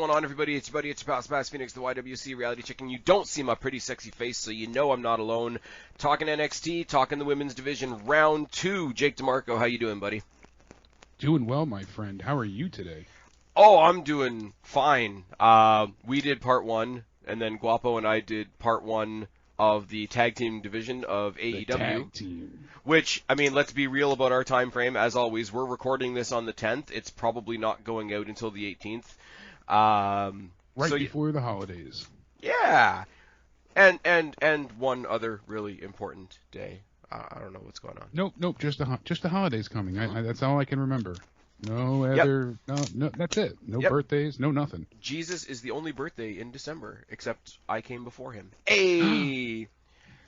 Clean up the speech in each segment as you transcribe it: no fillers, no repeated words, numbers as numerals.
going on, everybody? It's your buddy, it's your pal, Spaz Phoenix, the YWC reality chick, and you don't see my pretty sexy face, so you know I'm not alone. Talking NXT, talking the women's division, round 2. Jake DeMarco, how you doing, buddy? Doing well, my friend. How are you today? Oh, I'm doing fine. We did part 1, and then Guapo and I did part 1 of the tag team division of AEW. The tag team. Which, I mean, let's be real about our time frame. As always, we're recording this on the 10th. It's probably not going out until the 18th. Before the holidays. Yeah. And one other really important day. I don't know what's going on. Nope. Just the holidays coming. That's all I can remember. No other. Yep. No. That's it. No birthdays. No nothing. Jesus is the only birthday in December, except I came before him. Hey.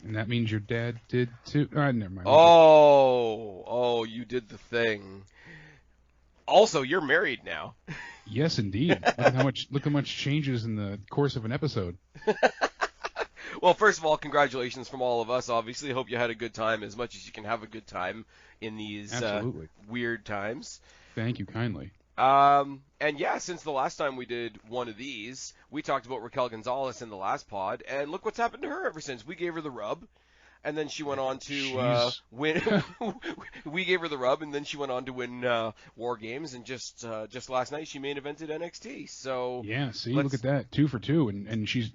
And that means your dad did too. Never mind. Oh, you did the thing. Also, you're married now. Yes, indeed. Look how much changes in the course of an episode. Well, first of all, congratulations from all of us. Obviously, hope you had a good time, as much as you can have a good time in these weird times. Thank you kindly. And yeah, since the last time we did one of these, we talked about Raquel Gonzalez in the last pod, and look what's happened to her ever since. We gave her the rub, and then she went on to win. We gave her the rub, and then she went on to win War Games, and just last night she main evented NXT. So yeah, see, look at that, 2 for 2, and she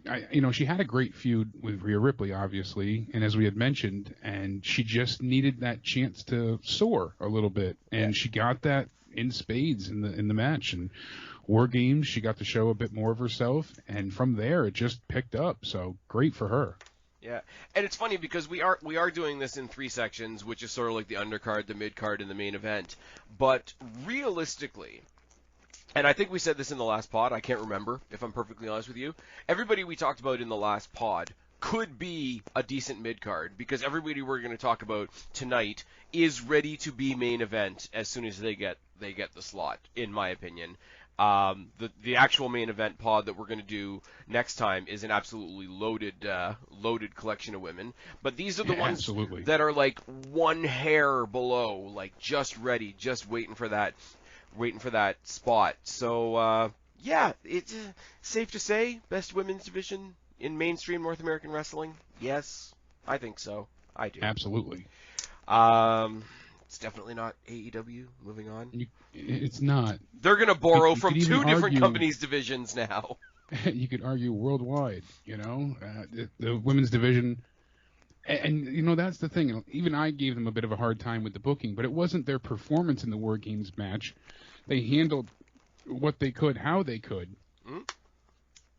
had a great feud with Rhea Ripley, obviously, and as we had mentioned, and she just needed that chance to soar a little bit, and she got that in spades in the match. And War Games, she got to show a bit more of herself, and from there it just picked up. So great for her. Yeah, and it's funny because we are doing this in 3 sections, which is sort of like the undercard, the midcard, and the main event. But realistically, and I think we said this in the last pod, I can't remember, if I'm perfectly honest with you, everybody we talked about in the last pod could be a decent midcard, because everybody we're going to talk about tonight is ready to be main event as soon as they get the slot, in my opinion. The actual main event pod that we're going to do next time is an absolutely loaded collection of women. But these are the ones that are like one hair below, like just ready, just waiting for that spot. So yeah, it's safe to say best women's division in mainstream North American wrestling. Yes, I think so. I do. Absolutely. It's definitely not AEW. Moving on. It's not. They're going to borrow from 2 different companies' divisions now. You could argue worldwide, the women's division. And that's the thing. Even I gave them a bit of a hard time with the booking, but it wasn't their performance in the War Games match. They handled what they could, how they could. Mm-hmm.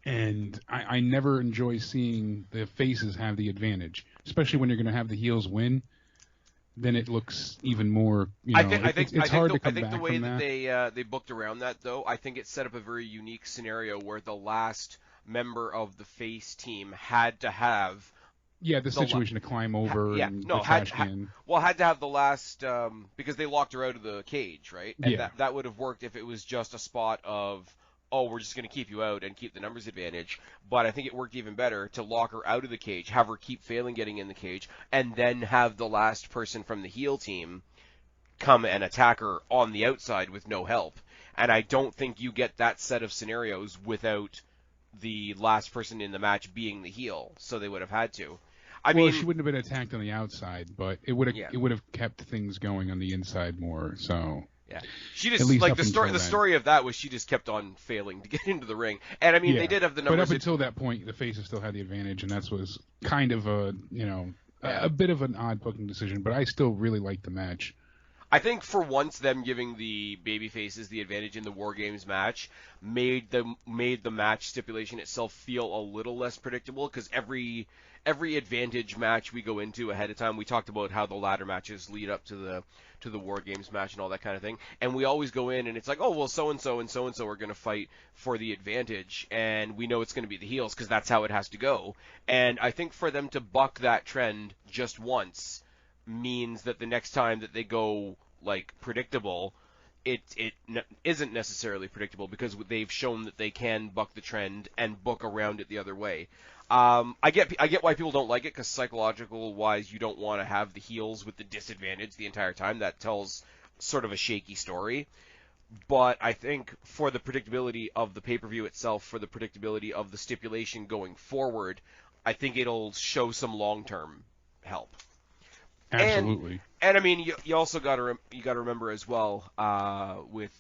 And I never enjoy seeing the faces have the advantage, especially when you're going to have the heels win. Then it looks even more. It's hard to come back from that. I think the way that they booked around that, though, I think it set up a very unique scenario where the last member of the face team had to have. Yeah, the situation to climb over. Had to have the last because they locked her out of the cage, right? And that would have worked if it was just a spot of, we're just going to keep you out and keep the numbers advantage. But I think it worked even better to lock her out of the cage, have her keep failing getting in the cage, and then have the last person from the heel team come and attack her on the outside with no help. And I don't think you get that set of scenarios without the last person in the match being the heel. So they would have had to. I mean, she wouldn't have been attacked on the outside, but it would have kept things going on the inside more. So. Yeah, she just like the story of that was she just kept on failing to get into the ring, and I mean they did have the numbers. But up until that point, the faces still had the advantage, and that was kind of a bit of an odd booking decision. But I still really liked the match. I think for once, them giving the baby faces the advantage in the War Games match made the match stipulation itself feel a little less predictable, because every advantage match we go into ahead of time, we talked about how the ladder matches lead up to the War Games match and all that kind of thing, and we always go in and it's like, so and so are going to fight for the advantage, and we know it's going to be the heels because that's how it has to go. And I think for them to buck that trend just once means that the next time that they go like predictable, it isn't necessarily predictable, because they've shown that they can buck the trend and book around it the other way. I get why people don't like it, because psychological wise, you don't want to have the heels with the disadvantage the entire time. That tells sort of a shaky story. But I think for the predictability of the pay-per-view itself, for the predictability of the stipulation going forward, I think it'll show some long-term help. Absolutely. And I mean, you also got to remember as well, with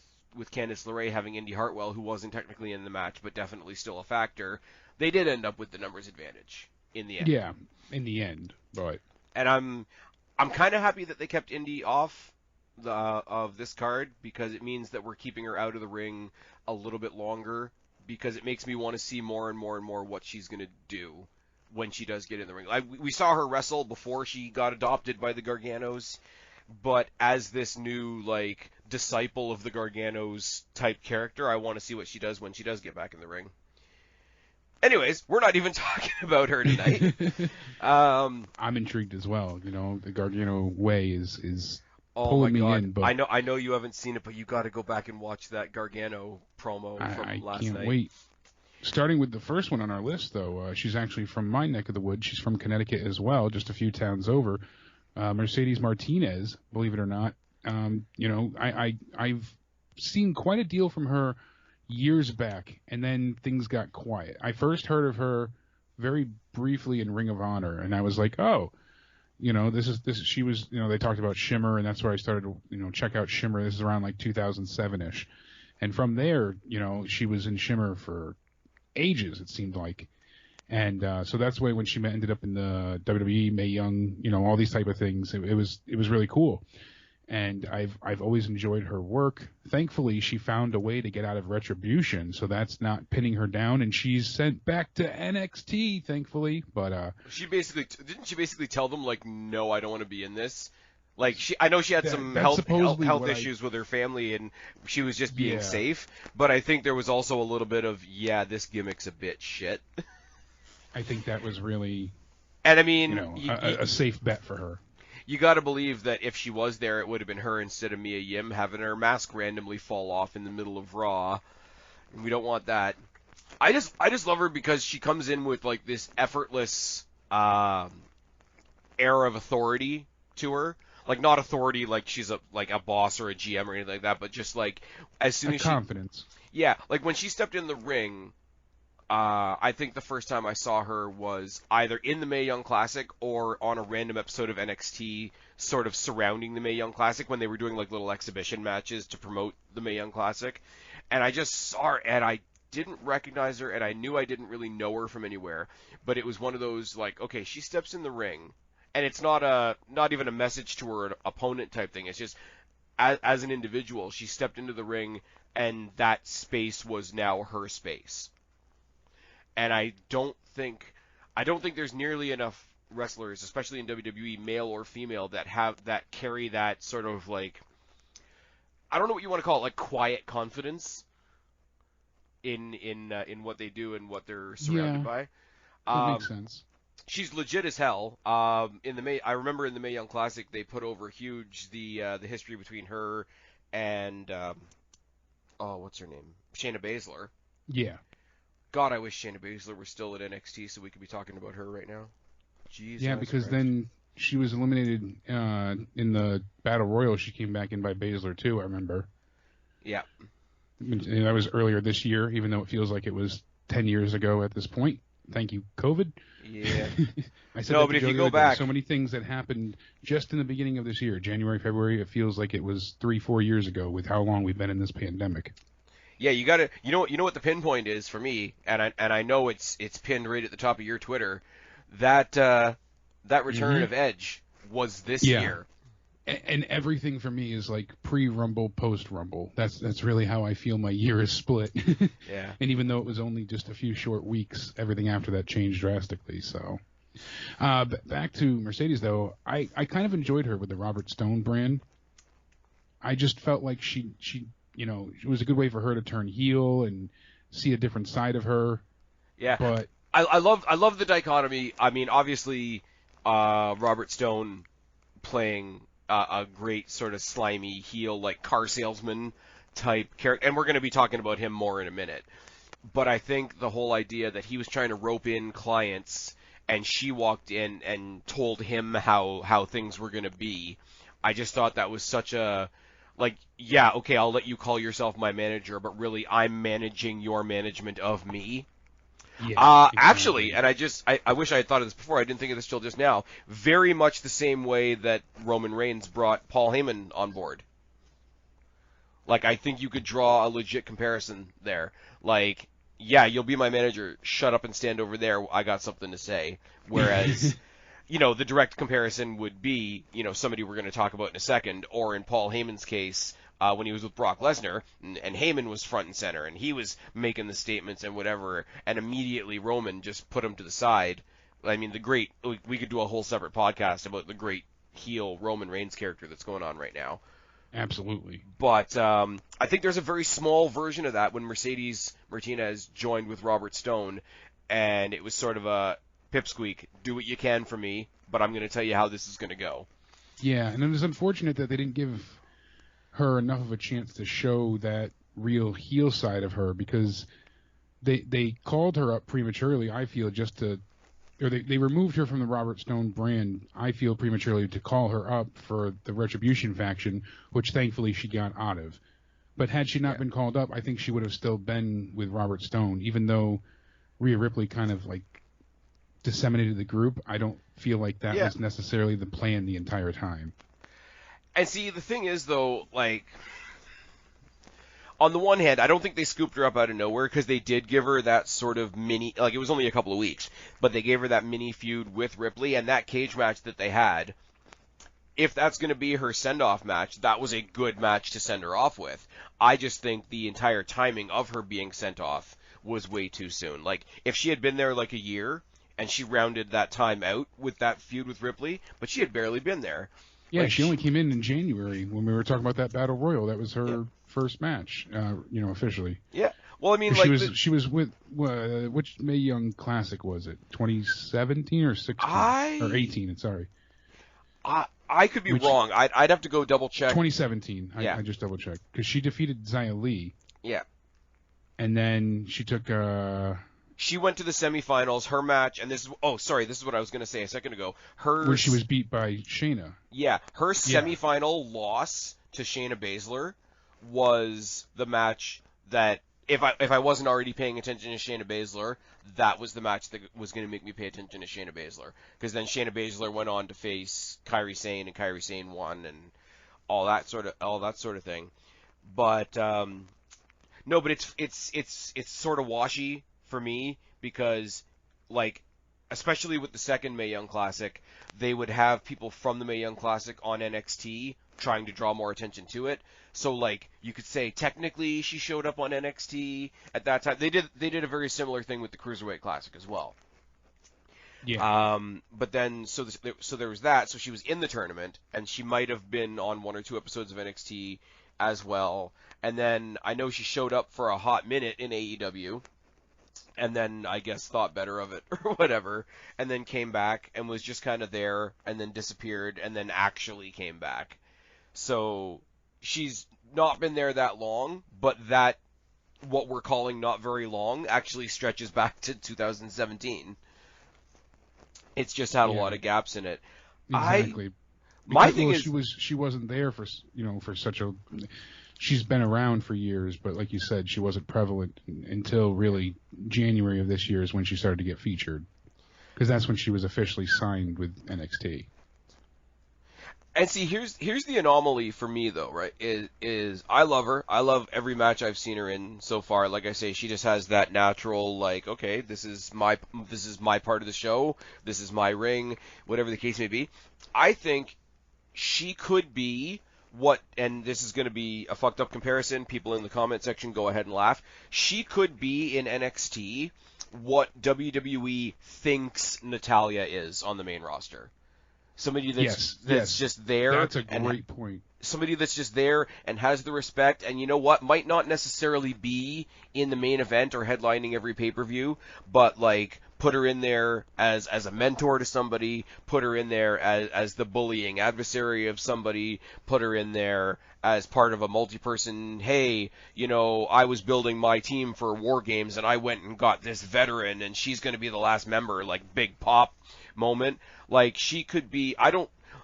Candice LeRae having Indy Hartwell, who wasn't technically in the match but definitely still a factor. They did end up with the numbers advantage in the end. Yeah, in the end, but. And I'm kind of happy that they kept Indy off of this card, because it means that we're keeping her out of the ring a little bit longer, because it makes me want to see more and more and more what she's going to do when she does get in the ring. We saw her wrestle before she got adopted by the Garganos, but as this new, like, disciple of the Garganos type character, I want to see what she does when she does get back in the ring. Anyways, we're not even talking about her tonight. I'm intrigued as well. You know, the Gargano way is oh pulling my God. me in. But I know you haven't seen it, but you got to go back and watch that Gargano promo from last night. I can't wait. Starting with the first one on our list, though, she's actually from my neck of the woods. She's from Connecticut as well, just a few towns over. Mercedes Martinez, believe it or not. You know, I've seen quite a deal from her years back, and then things got quiet. I first heard of her very briefly in Ring of Honor, and I was like, oh, you know, she was, you know, they talked about Shimmer, and that's where I started to, you know, check out Shimmer. This is around like 2007-ish. And from there, you know, she was in Shimmer for ages, it seemed like. And so that's why when she ended up in the WWE, Mae Young, you know, all these type of things, it was really cool. And I've always enjoyed her work. Thankfully, she found a way to get out of Retribution, so that's not pinning her down, and she's sent back to NXT, thankfully. But didn't she basically tell them, like, no, I don't want to be in this? Like, I know she had some health issues with her family, and she was just being safe. But I think there was also a little bit of, this gimmick's a bit shit. I think that was really, and I mean, you know, a safe bet for her. You got to believe that if she was there, it would have been her instead of Mia Yim having her mask randomly fall off in the middle of Raw. And we don't want that. I just love her because she comes in with, like, this effortless air of authority to her. Like, not authority like she's a boss or a GM or anything like that, but just, like, as soon as confidence. Yeah, like when she stepped in the ring, I think the first time I saw her was either in the Mae Young Classic or on a random episode of NXT sort of surrounding the Mae Young Classic when they were doing, like, little exhibition matches to promote the Mae Young Classic. And I just saw her, and I didn't recognize her, and I knew I didn't really know her from anywhere. But it was one of those, like, okay, she steps in the ring, and it's not even a message to her opponent type thing. It's just, as an individual, she stepped into the ring, and that space was now her space. And I don't think there's nearly enough wrestlers, especially in WWE, male or female, that carry that sort of, like, I don't know what you want to call it, like, quiet confidence in what they do and what they're surrounded by. That makes sense. She's legit as hell. I remember in the Mae Young Classic they put over huge the history between her and what's her name? Shayna Baszler. Yeah. God, I wish Shayna Baszler were still at NXT so we could be talking about her right now. Jesus yeah, because Christ. then she was eliminated in the Battle Royal. She came back in by Baszler too, I remember. Yeah. And that was earlier this year, even though it feels like it was 10 years ago at this point. Thank you, COVID. Yeah. I said no, but if you go back, so many things that happened just in the beginning of this year, January, February. It feels like it was 3-4 years ago with how long we've been in this pandemic. Yeah, you gotta. You know what the pinpoint is for me, and I know it's pinned right at the top of your Twitter. That return of Edge was this year. And everything for me is like pre-Rumble, post-Rumble. That's really how I feel my year is split. Yeah. And even though it was only just a few short weeks, everything after that changed drastically. So, back to Mercedes though, I kind of enjoyed her with the Robert Stone brand. I just felt like she you know, it was a good way for her to turn heel and see a different side of her. Yeah. But I love the dichotomy. I mean, obviously, Robert Stone playing a great sort of slimy heel, like car salesman type character, and we're going to be talking about him more in a minute. But I think the whole idea that he was trying to rope in clients, and she walked in and told him how things were going to be, I just thought that was such a Like, yeah, okay, I'll let you call yourself my manager, but really I'm managing your management of me. Yeah, Actually, exactly. and I wish I had thought of this before. I didn't think of this till just now. Very much the same way that Roman Reigns brought Paul Heyman on board. Like, I think you could draw a legit comparison there. Like, yeah, you'll be my manager. Shut up and stand over there. I got something to say. Whereas, the direct comparison would be, somebody we're going to talk about in a second, or in Paul Heyman's case, when he was with Brock Lesnar, and Heyman was front and center, and he was making the statements and whatever, and immediately Roman just put him to the side. I mean, we could do a whole separate podcast about the great heel Roman Reigns character that's going on right now. Absolutely. But I think there's a very small version of that when Mercedes Martinez joined with Robert Stone, and it was sort of a pipsqueak, do what you can for me, but I'm going to tell you how this is going to go. Yeah, and it was unfortunate that they didn't give her enough of a chance to show that real heel side of her, because they called her up prematurely, I feel, or they removed her from the Robert Stone brand, I feel, prematurely to call her up for the Retribution faction, which thankfully she got out of. But had she not been called up, I think she would have still been with Robert Stone, even though Rhea Ripley kind of like disseminated the group. I don't feel like that was necessarily the plan the entire time. And see, the thing is, though, like, on the one hand, I don't think they scooped her up out of nowhere, because they did give her that sort of mini, like, it was only a couple of weeks, but they gave her that mini feud with Ripley, and that cage match that they had, if that's going to be her send-off match, that was a good match to send her off with. I just think the entire timing of her being sent off was way too soon. Like, if she had been there like a year, and she rounded that time out with that feud with Ripley, but she had barely been there. Yeah, like, she only came in January when we were talking about that Battle Royal. That was her first match, officially. Yeah. Well, I mean, she was with which Mae Young Classic was it? 2017 or 16 or 18? Sorry. I could be wrong. I'd have to go double check. 2017. I just double checked because she defeated Xia Li. Yeah. And then she took. She went to the semifinals. Her match, and this is what I was going to say a second ago. Where she was beat by Shayna. Yeah, her semifinal loss to Shayna Baszler was the match that, if I wasn't already paying attention to Shayna Baszler, that was the match that was going to make me pay attention to Shayna Baszler. Because then Shayna Baszler went on to face Kairi Sane, and Kairi Sane won, and all that sort of thing. But no, but it's sort of washy for me, because, like, especially with the second Mae Young Classic, they would have people from the Mae Young Classic on NXT trying to draw more attention to it. So, like, you could say technically she showed up on NXT at that time. They did a very similar thing with the Cruiserweight Classic as well. Yeah. But then so there was that. So she was in the tournament, and she might have been on one or two episodes of NXT as well. And then I know she showed up for a hot minute in AEW. And then, I guess, thought better of it, or whatever, and then came back, and was just kind of there, and then disappeared, and then actually came back. So, she's not been there that long, but that, what we're calling not very long, actually stretches back to 2017. It's just had a lot of gaps in it. Exactly. My thing is, she wasn't there for such a. She's been around for years, but like you said, she wasn't prevalent until really January of this year is when she started to get featured, because that's when she was officially signed with NXT. And see, here's the anomaly for me though, right? Is I love her. I love every match I've seen her in so far. Like I say, she just has that natural, like, okay, this is my part of the show. This is my ring, whatever the case may be. I think she could be and this is going to be a fucked up comparison. People in the comment section, go ahead and laugh. She could be in NXT what WWE thinks Natalya is on the main roster. Somebody that's just there. That's a great point. Somebody that's just there and has the respect, and you know what, might not necessarily be in the main event or headlining every pay-per-view, but like put her in there as a mentor to somebody, put her in there as the bullying adversary of somebody, put her in there as part of a multi-person, hey, I was building my team for War Games and I went and got this veteran and she's going to be the last member, like big pop moment. Like, she could be,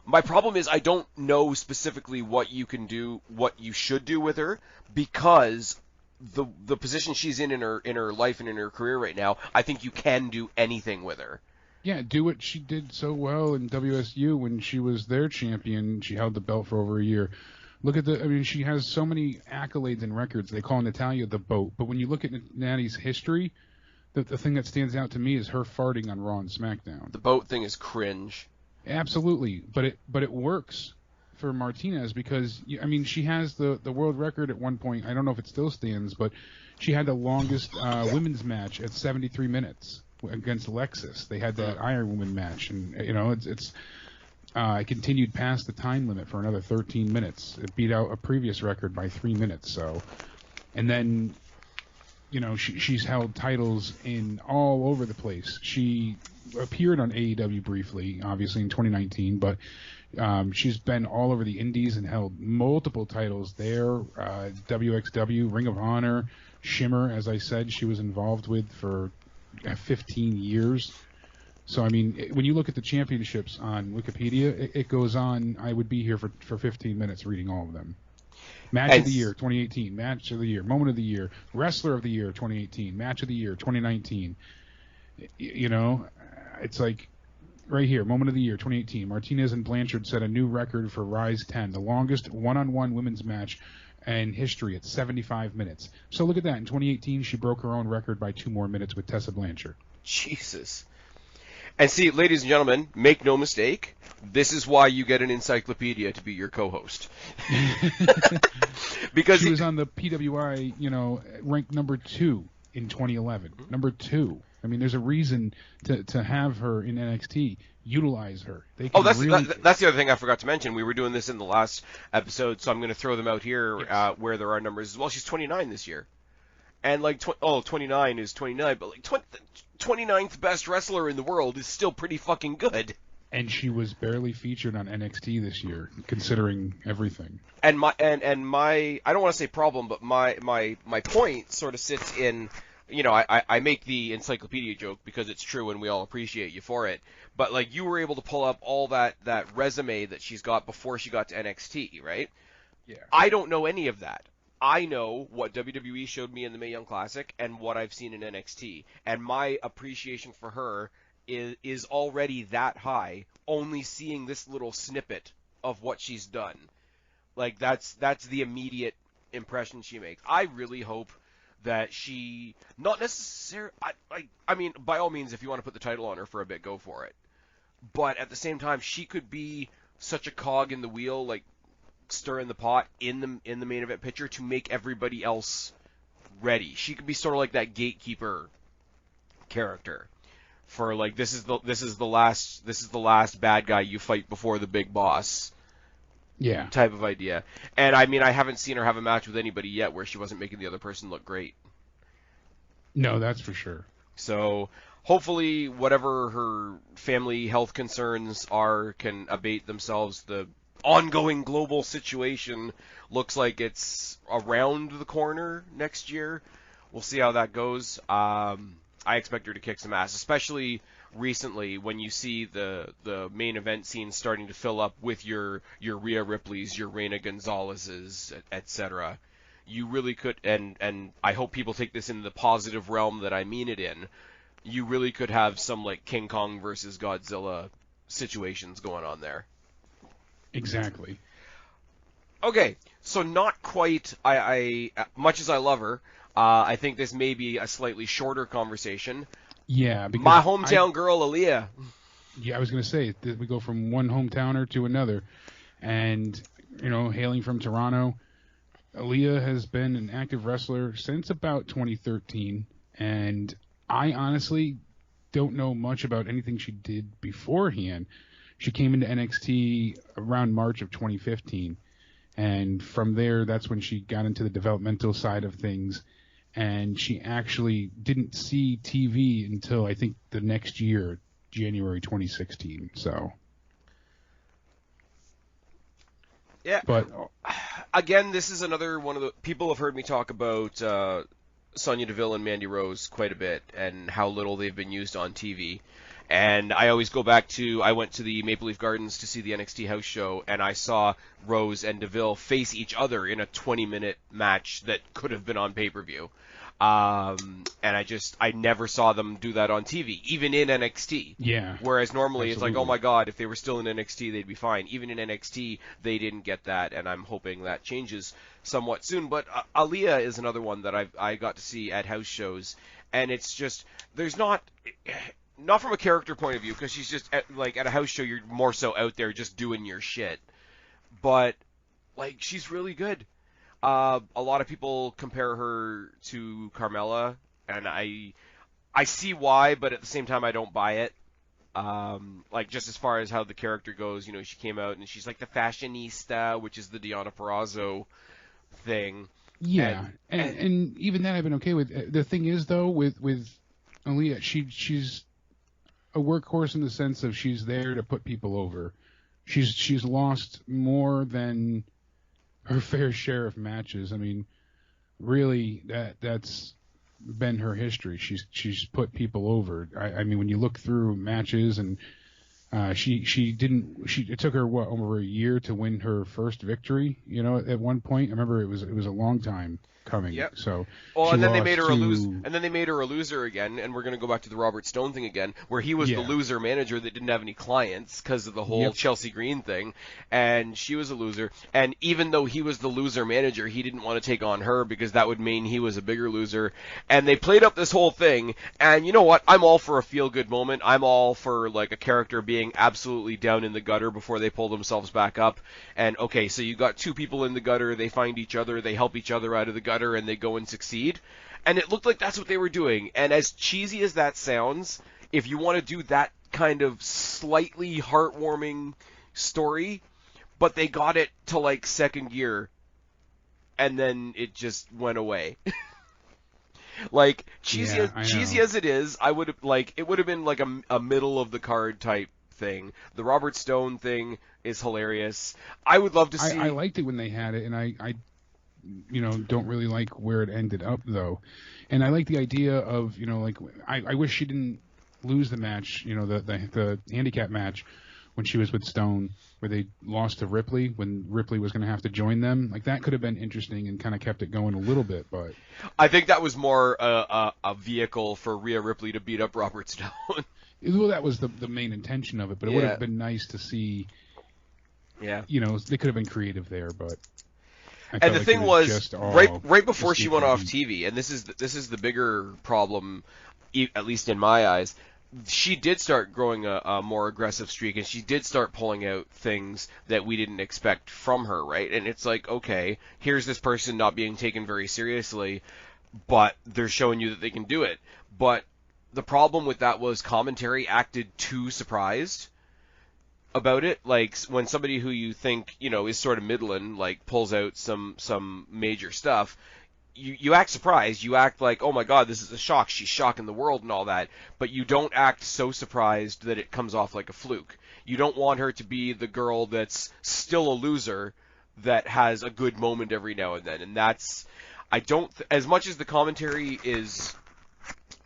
My problem is I don't know specifically what you can do, what you should do with her, because the position she's in her life and in her career right now, I think you can do anything with her. Yeah, do what she did so well in WSU when she was their champion. She held the belt for over a year. Look at she has so many accolades and records. They call Natalya the BOAT. But when you look at Natty's history, the thing that stands out to me is her farting on Raw and SmackDown. The BOAT thing is cringe. Absolutely. But it works for Martinez because, she has the world record at one point. I don't know if it still stands, but she had the longest women's match at 73 minutes. Against Alexis. They had that Iron Woman match, and it continued past the time limit for another 13 minutes. It beat out a previous record by 3 minutes. So, and then she's held titles in all over the place. She appeared on AEW briefly, obviously in 2019, but she's been all over the indies and held multiple titles there. WXW, Ring of Honor, Shimmer, as I said, she was involved with for 15 years. So, when you look at the championships on Wikipedia, it goes on. I would be here for 15 minutes reading all of them. Match of the Year, 2018. Match of the Year. Moment of the Year. Wrestler of the Year, 2018. Match of the Year, 2019. It's like right here, Moment of the Year, 2018. Martinez and Blanchard set a new record for Rise 10, the longest one-on-one women's match in history at 75 minutes. So look at that. In 2018, she broke her own record by 2 more minutes with Tessa Blanchard. Jesus. And see, ladies and gentlemen, make no mistake, this is why you get an encyclopedia to be your co-host. Because she was on the PWI, ranked number 2 in 2011. Number 2. There's a reason to have her in NXT. Utilize her. That's the other thing I forgot to mention. We were doing this in the last episode, so I'm going to throw them out here where there are numbers as well. She's 29 this year. And 29 is 29, but 29th best wrestler in the world is still pretty fucking good. And she was barely featured on NXT this year, considering everything. And my I don't want to say problem, but my point sort of sits in, I make the encyclopedia joke because it's true and we all appreciate you for it. But you were able to pull up all that resume that she's got before she got to NXT, right? Yeah. I don't know any of that. I know what WWE showed me in the Mae Young Classic and what I've seen in NXT. And my appreciation for her is already that high, only seeing this little snippet of what she's done. That's the immediate impression she makes. I really hope that she, not necessarily, by all means, if you want to put the title on her for a bit, go for it. But at the same time, she could be such a cog in the wheel, stirring the pot in the main event picture to make everybody else ready. She could be sort of like that gatekeeper character for this is the last bad guy you fight before the big boss. Yeah. Type of idea. And I haven't seen her have a match with anybody yet where she wasn't making the other person look great. No, that's for sure. So hopefully whatever her family health concerns are can abate themselves. The ongoing global situation looks like it's around the corner next year. We'll see how that goes. I expect her to kick some ass, especially recently when you see the main event scene starting to fill up with your Rhea Ripleys, your Reina Gonzalez's, etc. You really could, and I hope people take this in the positive realm that I mean it in, you really could have some King Kong versus Godzilla situations going on there. Exactly. Okay, so not quite, I much as I love her, I think this may be a slightly shorter conversation. Yeah, because my hometown girl, Aaliyah. Yeah, I was going to say, we go from one hometowner to another. And, hailing from Toronto, Aaliyah has been an active wrestler since about 2013. And I honestly don't know much about anything she did beforehand. She came into NXT around March of 2015. And from there, that's when she got into the developmental side of things. And she actually didn't see TV until I think the next year, January 2016. So, yeah. But again, this is another one of the people have heard me talk about Sonya Deville and Mandy Rose quite a bit, and how little they've been used on TV. And I always go back to, I went to the Maple Leaf Gardens to see the NXT house show, and I saw Rose and Deville face each other in a 20-minute match that could have been on pay-per-view. And I never saw them do that on TV, even in NXT. Yeah. Whereas normally absolutely. it's like, oh my God, if they were still in NXT, they'd be fine. Even in NXT, they didn't get that, and I'm hoping that changes somewhat soon. But Aaliyah is another one that I got to see at house shows, and it's just, there's not from a character point of view, because she's just at a house show, you're more so out there just doing your shit. But like, she's really good. A lot of people compare her to Carmella, and I see why, but at the same time I don't buy it. Like, just as far as how the character goes, she came out and she's like the fashionista, which is the Deonna Purrazzo thing. Yeah, and even that I've been okay with. The thing is, though, with Aaliyah, she's a workhorse in the sense of she's there to put people over. She's lost more than her fair share of matches. I mean, really, that's been her history. She's put people over. I mean, when you look through matches, and it took her over a year to win her first victory. At one point, I remember it was a long time coming. Yep. So and then they made her a loser again, and we're going to go back to the Robert Stone thing again, where he was the loser manager that didn't have any clients because of the whole Chelsea Green thing, and she was a loser. And even though he was the loser manager, he didn't want to take on her because that would mean he was a bigger loser. And they played up this whole thing, and you know what? I'm all for a feel-good moment. I'm all for like a character being absolutely down in the gutter before they pull themselves back up. And okay, so you got two people in the gutter, they find each other, they help each other out of the gutter, and they go and succeed. And it looked like that's what they were doing. And as cheesy as that sounds, if you want to do that kind of slightly heartwarming story, but they got it to like second gear, and then it just went away. Like, cheesy as it is, it would have been like a middle of the card type thing. The Robert Stone thing is hilarious. I would love to see. I liked it when they had it, and I don't really like where it ended up, though. And I like the idea of, I wish she didn't lose the match, the handicap match when she was with Stone, where they lost to Ripley when Ripley was going to have to join them. Like, that could have been interesting and kind of kept it going a little bit, but... I think that was more a vehicle for Rhea Ripley to beat up Robert Stone. Well, that was the main intention of it, but it would have been nice to see... Yeah. They could have been creative there, but... And the thing was, right before she went off TV, and this is the bigger problem, at least in my eyes, she did start growing a more aggressive streak, and she did start pulling out things that we didn't expect from her, right? And it's like, okay, here's this person not being taken very seriously, but they're showing you that they can do it. But the problem with that was commentary acted too surprised about it. Like, when somebody who you think, is sort of middling, like, pulls out some major stuff, you act surprised. You act like, oh my God, this is a shock. She's shocking the world and all that. But you don't act so surprised that it comes off like a fluke. You don't want her to be the girl that's still a loser that has a good moment every now and then. And that's, as much as the commentary is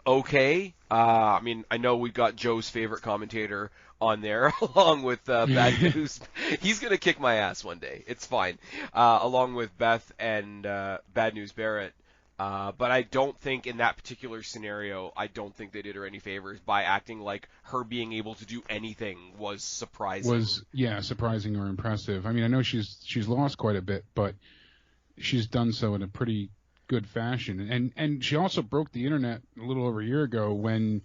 okay, I mean, I know we've got Joe's favorite commentator on there, along with Bad News. He's going to kick my ass one day. It's fine. Along with Beth and Bad News Barrett. But I don't think in that particular scenario, I don't think they did her any favors by acting like her being able to do anything was surprising. Surprising or impressive. I mean, I know she's lost quite a bit, but she's done so in a pretty good fashion. And she also broke the internet a little over a year ago when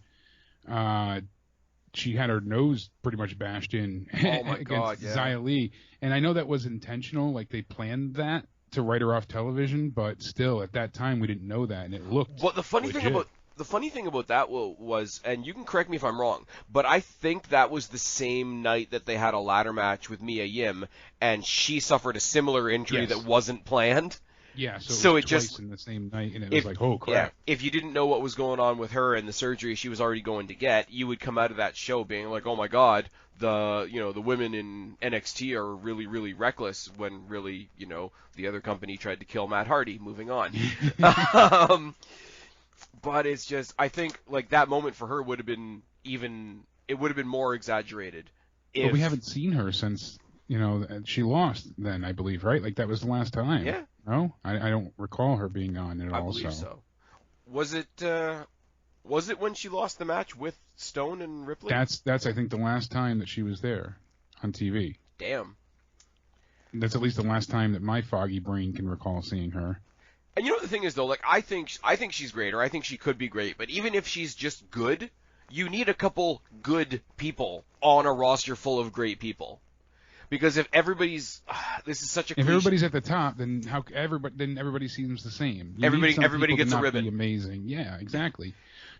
she had her nose pretty much bashed in against Xia Li. And I know that was intentional, like they planned that to write her off television, but still, at that time, we didn't know that, and it looked the funny thing about that was, and you can correct me if I'm wrong, but I think that was the same night that they had a ladder match with Mia Yim, and she suffered a similar injury that wasn't planned. Yeah, so it just in the same night, and it was like, oh crap. Yeah, if you didn't know what was going on with her and the surgery she was already going to get, you would come out of that show being like, oh my God, the women in NXT are really, really reckless, when really, the other company tried to kill Matt Hardy. Moving on. But it's just, I think like that moment for her would have been it would have been more exaggerated. If, but we haven't seen her since, you know, she lost then, I believe, right? Like that was the last time. Yeah. No, I don't recall her being on at all. I believe so. Was it when she lost the match with Stone and Ripley? That's I think the last time that she was there on TV. Damn. That's at least the last time that my foggy brain can recall seeing her. And you know what the thing is though, like I think she's great, or I think she could be great, but even if she's just good, you need a couple good people on a roster full of great people. Because if everybody's this is such a if cliche. everybody's at the top, then everybody seems the same. Everybody gets a ribbon. Be amazing. Yeah, exactly.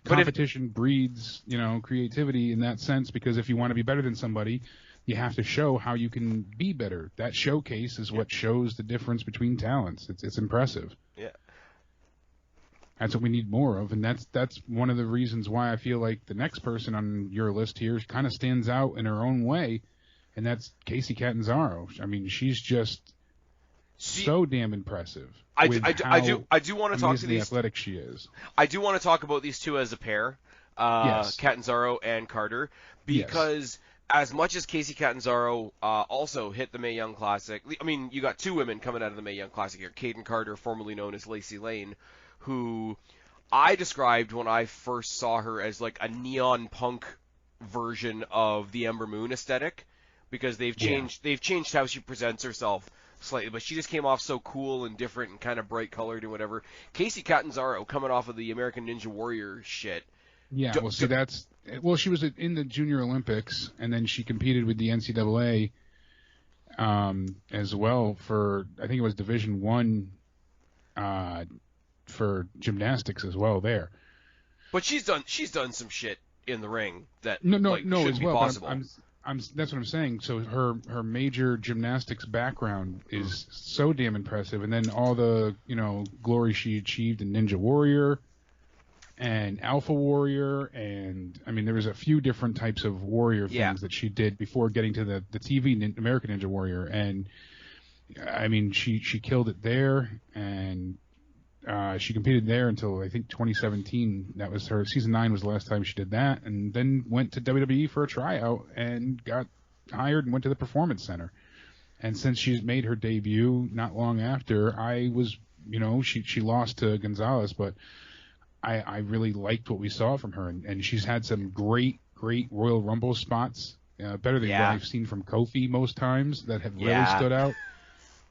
But competition breeds, you know, creativity in that sense, because if you want to be better than somebody, you have to show how you can be better. That showcase is what shows the difference between talents. It's impressive. Yeah. That's what we need more of, and that's one of the reasons why I feel like the next person on your list here kind of stands out in her own way, and that's Casey Catanzaro. I mean, she's just so damn impressive. I do want to talk to these. Athletic she is. I do want to talk about these two as a pair, Yes. Catanzaro and Carter, because as much as Casey Catanzaro also hit the Mae Young Classic, I mean, you got two women coming out of the Mae Young Classic here. Kaden Carter, formerly known as Lacey Lane, who I described when I first saw her as like a neon punk version of the Ember Moon aesthetic, because they've changed how she presents herself slightly, but she just came off so cool and different and kind of bright colored and whatever. Casey Catanzaro coming off of the American Ninja Warrior shit. Yeah, she was in the Junior Olympics, and then she competed with the NCAA as well for, I think it was Division I for gymnastics as well there. But she's done some shit in the ring that shouldn't be possible. That's what I'm saying. So her major gymnastics background is so damn impressive, and then all the, you know, glory she achieved in Ninja Warrior and Alpha Warrior, and I mean there was a few different types of warrior things that she did before getting to the TV American Ninja Warrior, and I mean she killed it there, and she competed there until I think 2017. That was her season 9 was the last time she did that, and then went to WWE for a tryout and got hired and went to the Performance Center. And since she's made her debut not long after, I was, you know, she lost to Gonzalez, but I really liked what we saw from her, and she's had some great Royal Rumble spots, better than what I've seen from Kofi most times, that have really stood out.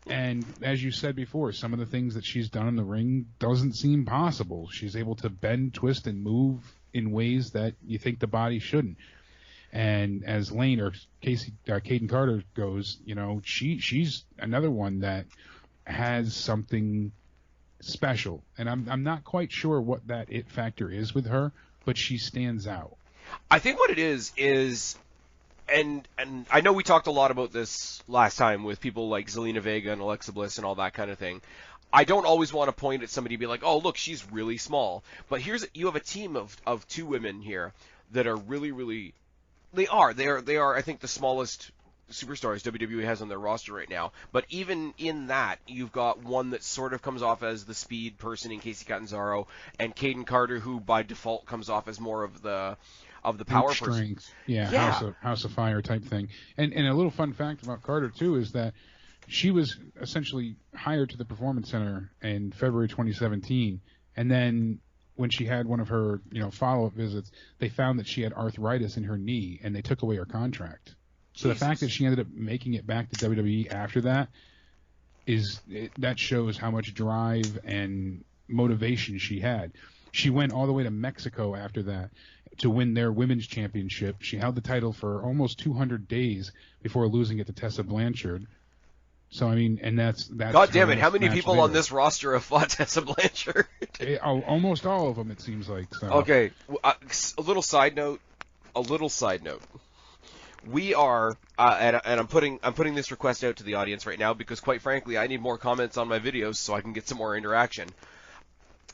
And as you said before, some of the things that she's done in the ring doesn't seem possible. She's able to bend, twist, and move in ways that you think the body shouldn't. And as Lane or Kaden Carter goes, you know, she's another one that has something special. And I'm not quite sure what that it factor is with her, but she stands out. I think what it is. And I know we talked a lot about this last time with people like Zelina Vega and Alexa Bliss and all that kind of thing. I don't always want to point at somebody and be like, oh, look, she's really small. But you have a team of two women here that are really, really... They are, I think, the smallest superstars WWE has on their roster right now. But even in that, you've got one that sort of comes off as the speed person in Casey Catanzaro, and Kaden Carter, who by default comes off as more of the power strength. person. Yeah. House of Fire type thing. And a little fun fact about Carter too is that she was essentially hired to the Performance Center in February 2017, and then when she had one of her, you know, follow-up visits, they found that she had arthritis in her knee, and they took away her contract. So the fact that she ended up making it back to WWE after that that shows how much drive and motivation she had. She went all the way to Mexico after that to win their women's championship. She held the title for almost 200 days before losing it to Tessa Blanchard. So, I mean, and that's God damn it, how many people on this roster have fought Tessa Blanchard? Almost all of them, it seems like. So. Okay, a little side note. We are, and I'm putting this request out to the audience right now because, quite frankly, I need more comments on my videos so I can get some more interaction.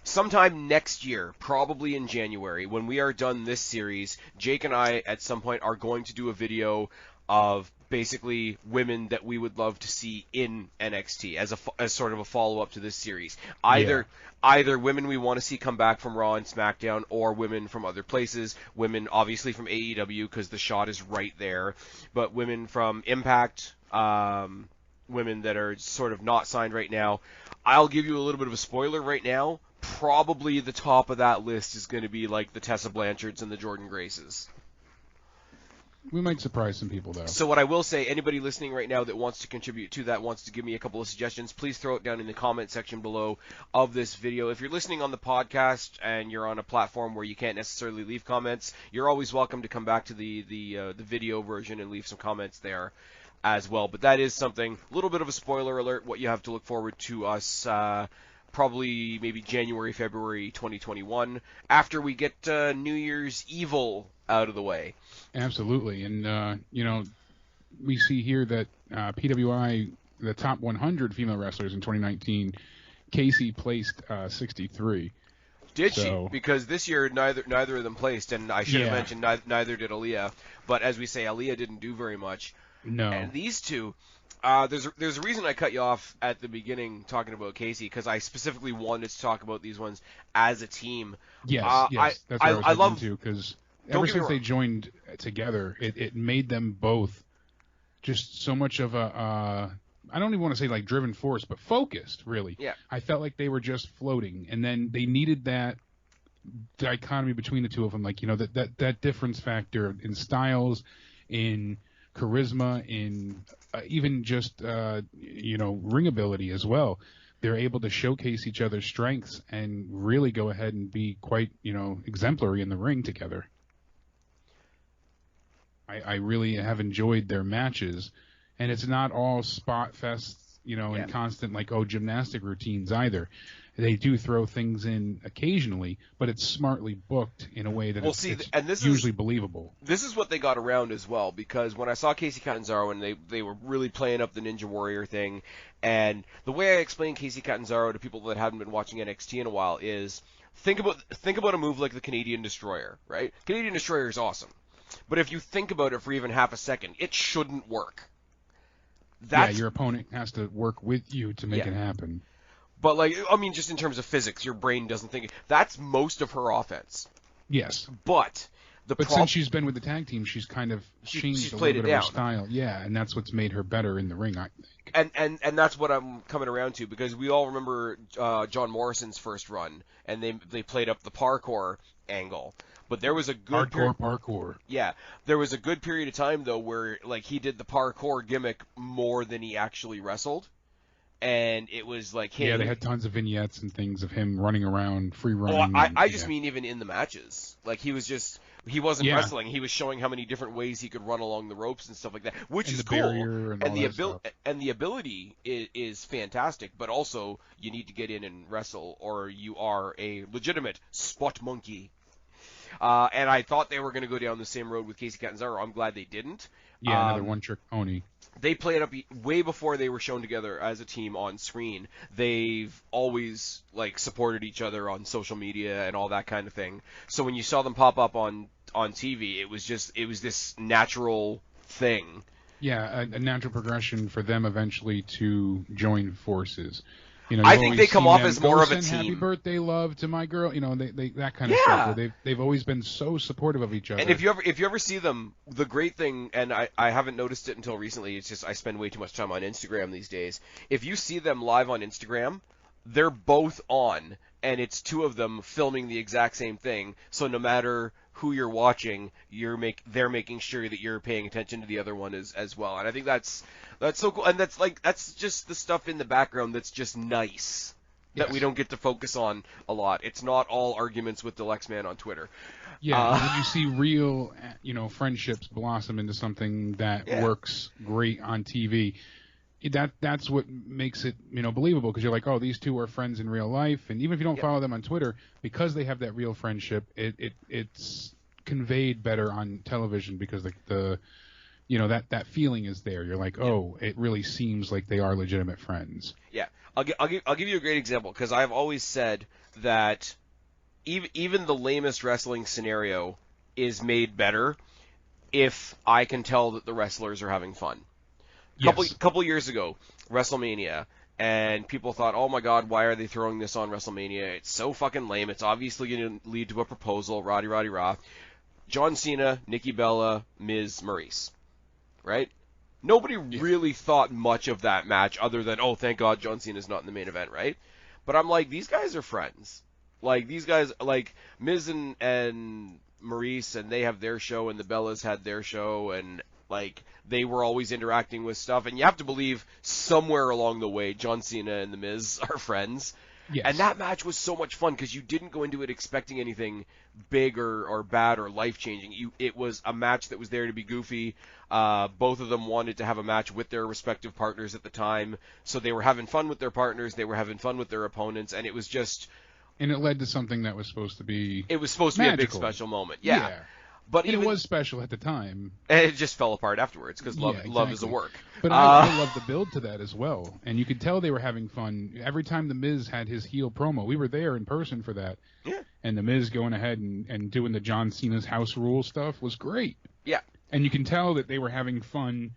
Sometime next year, probably in January, when we are done this series, Jake and I, at some point, are going to do a video of basically women that we would love to see in NXT as sort of a follow-up to this series. Either women we want to see come back from Raw and SmackDown, or women from other places. Women obviously from AEW because the shot is right there, but women from Impact, women that are sort of not signed right now. I'll give you a little bit of a spoiler right now. Probably the top of that list is going to be like the Tessa Blanchards and the Jordan Graces. We might surprise some people, though. So what I will say, anybody listening right now that wants to contribute to that, wants to give me a couple of suggestions, please throw it down in the comment section below of this video. If you're listening on the podcast and you're on a platform where you can't necessarily leave comments, you're always welcome to come back to the video version and leave some comments there as well. But that is something, a little bit of a spoiler alert, what you have to look forward to us probably maybe January, February 2021, after we get New Year's Evil out of the way. Absolutely. And, we see here that PWI, the top 100 female wrestlers in 2019, Casey placed 63. Did she? Because this year neither of them placed, and I should have mentioned neither did Aaliyah. But as we say, Aaliyah didn't do very much. No. And these two, there's a reason I cut you off at the beginning talking about Casey, because I specifically wanted to talk about these ones as a team. Yes, that's what I was looking to, because ever since they joined together, it made them both just so much of a, I don't even want to say like driven force, but focused, really. Yeah. I felt like they were just floating, and then they needed that dichotomy between the two of them, like, that difference factor in styles, in charisma, in even just, ring ability as well. They're able to showcase each other's strengths and really go ahead and be quite, exemplary in the ring together. I really have enjoyed their matches, and it's not all spot fests, and constant gymnastic routines either. They do throw things in occasionally, but it's smartly booked in a way that it's usually believable. This is what they got around as well, because when I saw Casey Catanzaro and they were really playing up the Ninja Warrior thing, and the way I explain Casey Catanzaro to people that haven't been watching NXT in a while is think about a move like the Canadian Destroyer, right? Canadian Destroyer is awesome. But if you think about it for even half a second, it shouldn't work. Your opponent has to work with you to make it happen. But, just in terms of physics, your brain doesn't think. That's most of her offense. Yes. But since she's been with the tag team, she's kind of changed a little bit of her style. Yeah, and that's what's made her better in the ring, I think. And that's what I'm coming around to, because we all remember John Morrison's first run, and they played up the parkour angle. But there was a good parkour. Yeah, there was a good period of time though where he did the parkour gimmick more than he actually wrestled, and it was like him. Yeah, they had tons of vignettes and things of him running around, free running. Oh, I just mean even in the matches, he wasn't wrestling. He was showing how many different ways he could run along the ropes and stuff like that, which is cool. And the ability is fantastic, but also you need to get in and wrestle, or you are a legitimate spot monkey. And I thought they were going to go down the same road with Casey Catanzaro. I'm glad they didn't. Yeah, another one-trick pony. They played up way before they were shown together as a team on screen. They've always supported each other on social media and all that kind of thing. So when you saw them pop up on TV, it was this natural thing. Yeah, a natural progression for them eventually to join forces. I think they come off as more of a team. Happy birthday, love to my girl. They that kind of stuff. Where they've always been so supportive of each other. And if you ever see them, the great thing, and I haven't noticed it until recently. It's just I spend way too much time on Instagram these days. If you see them live on Instagram, they're both on, and it's two of them filming the exact same thing. So no matter who you're watching, they're making sure that you're paying attention to the other one as well. And I think that's so cool. And that's just the stuff in the background that's just nice that we don't get to focus on a lot. It's not all arguments with the Lexman on Twitter. Yeah, when you see real, friendships blossom into something that works great on TV, that's what makes it, believable, because you're like, oh, these two are friends in real life, and even if you don't follow them on Twitter, because they have that real friendship, it's conveyed better on television, because that feeling is there. You're like, oh, it really seems like they are legitimate friends. Yeah, I'll give you a great example, because I've always said that even the lamest wrestling scenario is made better if I can tell that the wrestlers are having fun. Yes. Couple years ago, WrestleMania, and people thought, oh my god, why are they throwing this on WrestleMania? It's so fucking lame. It's obviously going to lead to a proposal, roddy rah. John Cena, Nikki Bella, Miz, Maurice. Right? Nobody really thought much of that match other than, oh, thank God John Cena's not in the main event, right? But I'm like, these guys are friends. Like, these guys, like, Miz and Maurice, and they have their show, and the Bellas had their show, and, like, they were always interacting with stuff. And you have to believe somewhere along the way, John Cena and the Miz are friends. Yes. And that match was so much fun because you didn't go into it expecting anything big or bad or life-changing. It was a match that was there to be goofy. Both of them wanted to have a match with their respective partners at the time, so they were having fun with their partners, they were having fun with their opponents, and it was just... And it led to something that was supposed to be It was supposed to magical. be a big special moment. Yeah. But and it was special at the time. And it just fell apart afterwards because love is a work. But I love the build to that as well. And you could tell they were having fun. Every time The Miz had his heel promo, we were there in person for that. Yeah. And The Miz going ahead and doing the John Cena's house rule stuff was great. Yeah. And you can tell that they were having fun.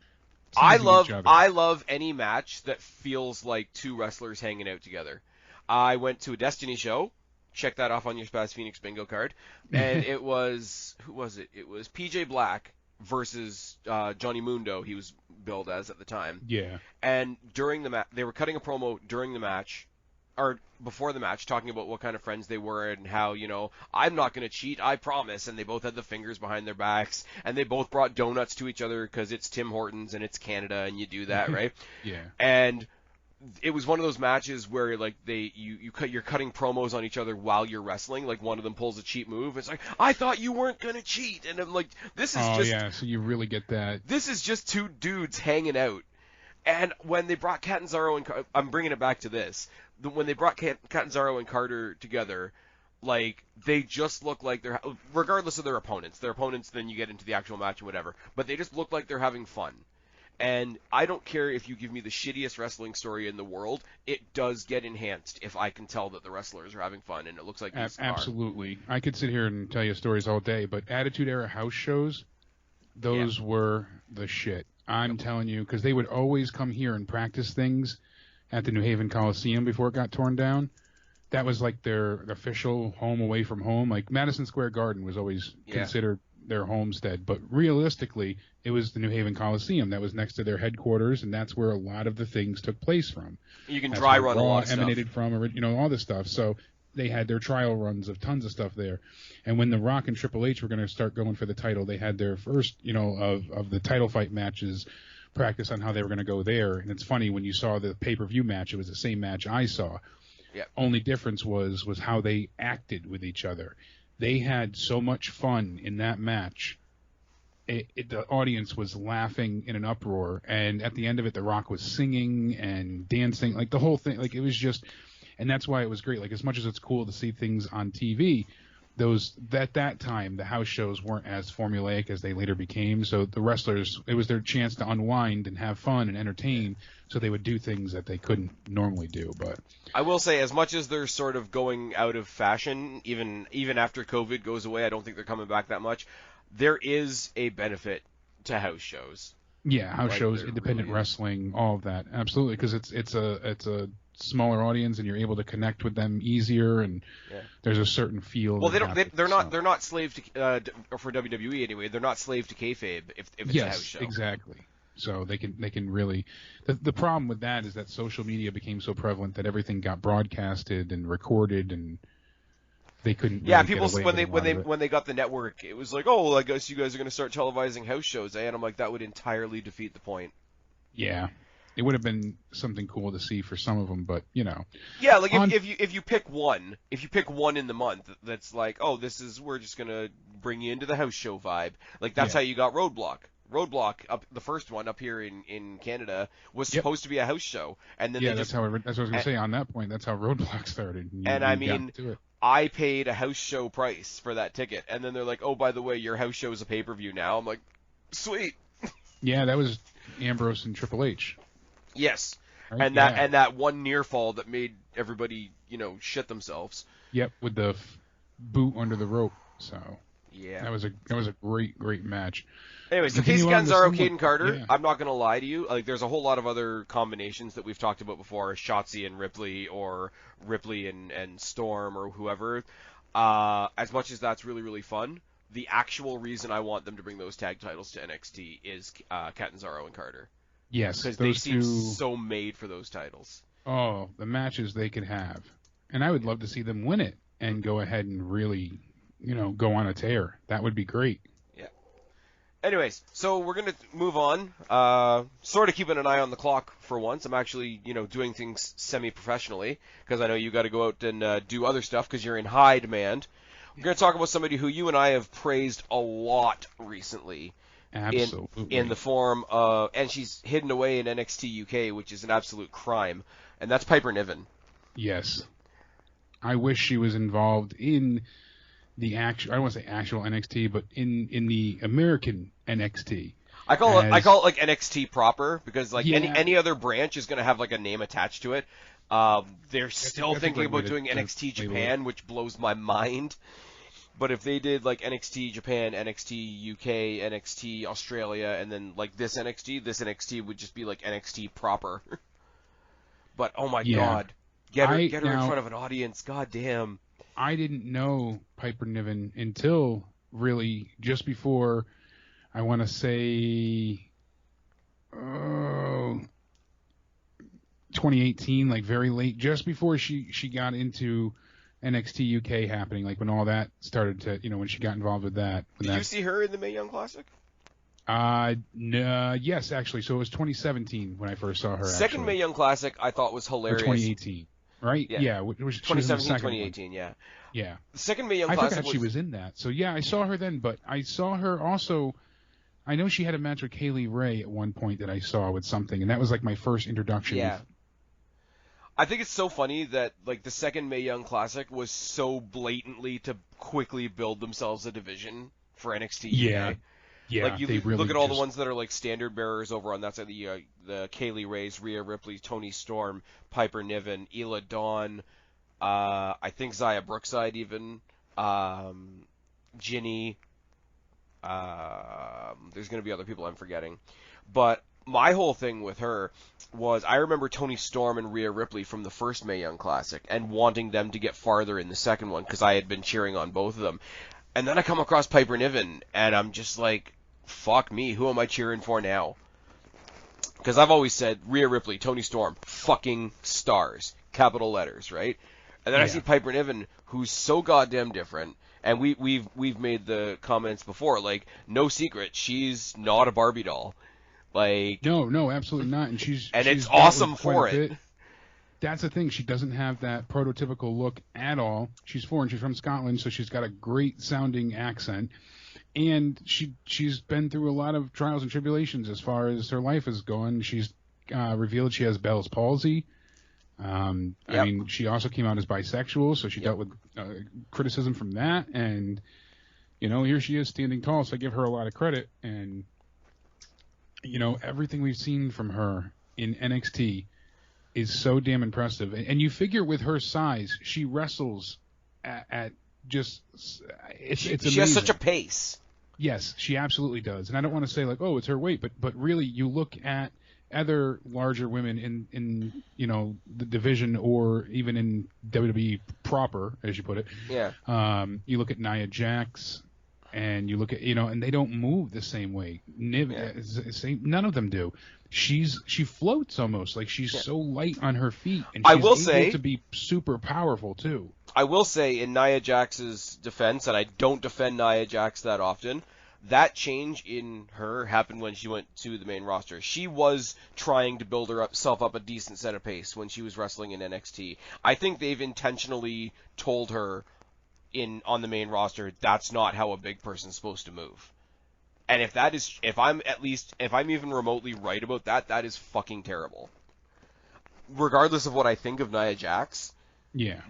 I each other. love any match that feels like two wrestlers hanging out together. I went to a Destiny show. Check that off on your Spaz Phoenix bingo card. And it was, who was it? It was PJ Black versus Johnny Mundo, he was billed as at the time. Yeah. And during the match, they were cutting a promo during the match, or before the match, talking about what kind of friends they were and how, you know, I'm not going to cheat, I promise. And they both had the fingers behind their backs, and they both brought donuts to each other because it's Tim Hortons and it's Canada and you do that, right? Yeah. And it was one of those matches where like you're cutting promos on each other while you're wrestling. Like one of them pulls a cheat move. It's like, I thought you weren't gonna cheat, and I'm like, this is just. Yeah, so you really get that. This is just two dudes hanging out. And when they brought Catanzaro and I'm bringing it back to this. When they brought Catanzaro and Carter together, like they just look like they're, regardless of their opponents. Their opponents, then you get into the actual match and whatever. But they just look like they're having fun. And I don't care if you give me the shittiest wrestling story in the world, it does get enhanced if I can tell that the wrestlers are having fun, and it looks like these are. Absolutely. I could sit here and tell you stories all day, but Attitude Era house shows, those were the shit. I'm telling you, because they would always come here and practice things at the New Haven Coliseum before it got torn down. That was like their official home away from home. Like Madison Square Garden was always considered their homestead, but realistically it was the New Haven Coliseum that was next to their headquarters, and that's where a lot of the things took place from. You can dry run a lot of stuff. Emanated from, you know, all this stuff. So they had their trial runs of tons of stuff there. And when The Rock and Triple H were going to start going for the title, they had their first, you know, of the title fight matches practice on how they were going to go there. And it's funny, when you saw the pay-per-view match, it was the same match I saw. Yeah. Only difference was how they acted with each other. They had so much fun in that match. The audience was laughing in an uproar, and at the end of it, The Rock was singing and dancing, like the whole thing. Like it was just, and that's why it was great. Like as much as it's cool to see things on TV, at that time the house shows weren't as formulaic as they later became. So the wrestlers, it was their chance to unwind and have fun and entertain. So they would do things that they couldn't normally do. But I will say, as much as they're sort of going out of fashion, even after COVID goes away, I don't think they're coming back that much. There is a benefit to house shows. Yeah, house shows, independent wrestling, all of that, absolutely, because it's a smaller audience and you're able to connect with them easier, and there's a certain feel. Well, they're not slave to for WWE anyway. They're not slave to kayfabe if it's a house show. Exactly. So they can really. The problem with that is that social media became so prevalent that everything got broadcasted and recorded, and they couldn't. Yeah, really people get away when they got the network, it was like, oh, I guess you guys are going to start televising house shows, eh? And I'm like, that would entirely defeat the point. Yeah, it would have been something cool to see for some of them, but you know. Yeah, like if you pick one in the month, that's like, oh, we're just going to bring you into the house show vibe. Like that's how you got Roadblock. Roadblock, the first one up here in Canada, was supposed to be a house show, and then that's what I was going to say. On that point, that's how Roadblock started. And I mean, I paid a house show price for that ticket, and then they're like, "Oh, by the way, your house show is a pay-per-view now." I'm like, "Sweet." Yeah, that was Ambrose and Triple H. Yes, right? and that one near fall that made everybody shit themselves. Yep, with the boot under the rope. So. Yeah. That was a great match. Anyway, so Continue Casey on to Catanzaro, someone- Caden Carter. yeah. I'm not gonna lie to you. Like, there's a whole lot of other combinations that we've talked about before, Shotzi and Ripley, or Ripley and Storm, or whoever. As much as that's really really fun, the actual reason I want them to bring those tag titles to NXT is Catanzaro and Carter, Yes, because they those seem two. so made for those titles. Oh, the matches they could have, and I would love to see them win it and go ahead and really, go on a tear. That would be great. Yeah. Anyways, so we're gonna move on. Sort of keeping an eye on the clock for once. I'm actually, doing things semi-professionally because I know you got to go out and do other stuff because you're in high demand. We're gonna talk about somebody who you and I have praised a lot recently. Absolutely. In the form of, and she's hidden away in NXT UK, which is an absolute crime, and that's Piper Niven. Yes. I wish she was involved in the actual, I don't want to say actual NXT, but in the American NXT. I call it like NXT proper because like Yeah. any other branch is gonna have like a name attached to it. They're still that's a thinking great way about to- doing to NXT label Japan, which blows my mind. But if they did like NXT Japan, NXT UK, NXT Australia, and then like this NXT would just be like NXT proper. But oh my Yeah. God, get her in now- front of an audience. God damn. I didn't know Piper Niven until really just before, I want to say, 2018, like very late, just before she got into NXT UK happening, like when all that started to, when she got involved with that. Did you see her in the Mae Young Classic? No, yes, actually. So it was 2017 when I first saw her. Second Mae Young Classic I thought was Or hilarious. 2018, right? Yeah. Yeah, she was in the 2017, second one. 2018, yeah. Yeah. The second Mae Young I Classic forgot she was in that. So yeah, I saw her then, but I saw her also. I know she had a match with Kaylee Ray at one point that I saw with something, and that was like my first introduction. Yeah. I think it's so funny that like the second Mae Young Classic was so blatantly to quickly build themselves a division for NXT UK. Yeah. Yeah, like you they really look at all the just- ones that are like standard bearers over on that side, the Kaylee Rays, Rhea Ripley, Toni Storm, Piper Niven, Ela Dawn, I think Xia Brookside even, Ginny. There's going to be other people I'm forgetting. But my whole thing with her was I remember Toni Storm and Rhea Ripley from the first Mae Young Classic and wanting them to get farther in the second one because I had been cheering on both of them. And then I come across Piper Niven and I'm just like, fuck me, who am I cheering for now? Because I've always said Rhea Ripley, Toni Storm, fucking stars, capital letters, right? And then I Yeah. see Piper Niven, who's so goddamn different. And we've made the comments before, like, no secret, she's not a Barbie doll. Like, No, absolutely not. And and she's it's dealt with awesome quite for a it. bit. That's the thing. She doesn't have that prototypical look at all. She's foreign. She's from Scotland, so she's got a great sounding accent. And she's been through a lot of trials and tribulations as far as her life is going. She's revealed she has Bell's palsy. I Yep. mean, she also came out as bisexual, so she dealt with criticism from that. And, here she is standing tall, so I give her a lot of credit. And, everything we've seen from her in NXT is so damn impressive. And you figure with her size, she wrestles at just it's amazing. She has such a pace. Yes, she absolutely does. And I don't want to say like, oh, it's her weight, but really you look at other larger women in the division or even in WWE proper, as you put it. Yeah. You look at Nia Jax, and you look at and they don't move the same way. None of them do. She floats almost like she's so light on her feet, and she's able to be super powerful too. I will say in Nia Jax's defense, and I don't defend Nia Jax that often, that change in her happened when she went to the main roster. She was trying to build herself up a decent set of pace when she was wrestling in NXT. I think they've intentionally told her on the main roster that's not how a big person's supposed to move. And if I'm even remotely right about that, that is fucking terrible. Regardless of what I think of Nia Jax, yeah,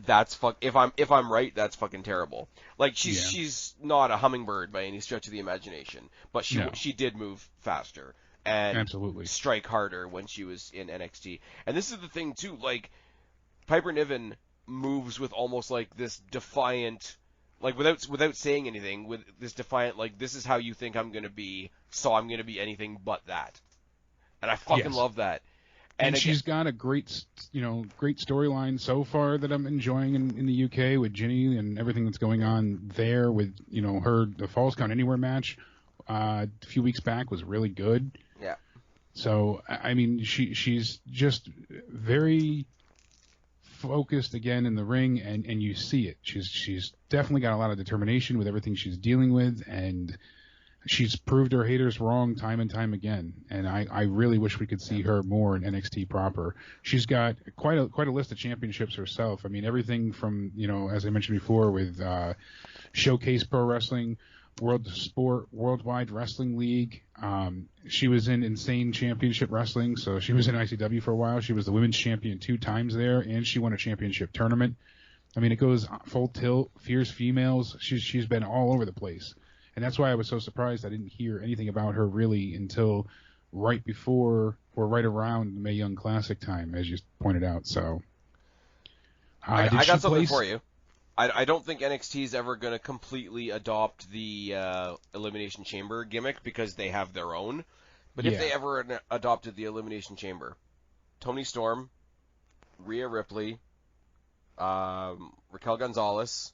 if I'm right, that's fucking terrible. Like she's not a hummingbird by any stretch of the imagination, but she did move faster and absolutely strike harder when she was in NXT. And this is the thing too, like Piper Niven moves with almost like this defiant like without saying anything, with this defiant, like, this is how you think I'm gonna be, so I'm gonna be anything but that, and I fucking love that. And she's got a great storyline so far that I'm enjoying in the UK with Ginny and everything that's going on there with, the Falls Count Anywhere match a few weeks back was really good. Yeah. So, I mean, she's just very focused again in the ring, and you see it. She's definitely got a lot of determination with everything she's dealing with, and she's proved her haters wrong time and time again, and I really wish we could see her more in NXT proper. She's got quite a list of championships herself. I mean, everything from, as I mentioned before, with Showcase Pro Wrestling, World Sport, Worldwide Wrestling League. She was in Insane Championship Wrestling, so she was in ICW for a while. She was the women's champion 2 times there, and she won a championship tournament. I mean, it goes full tilt, fierce females. She's been all over the place. And that's why I was so surprised I didn't hear anything about her really until right before or right around the Mae Young Classic time, as you pointed out. So I got something for you. I don't think NXT is ever going to completely adopt the Elimination Chamber gimmick because they have their own. But if they ever adopted the Elimination Chamber, Toni Storm, Rhea Ripley, Raquel Gonzalez,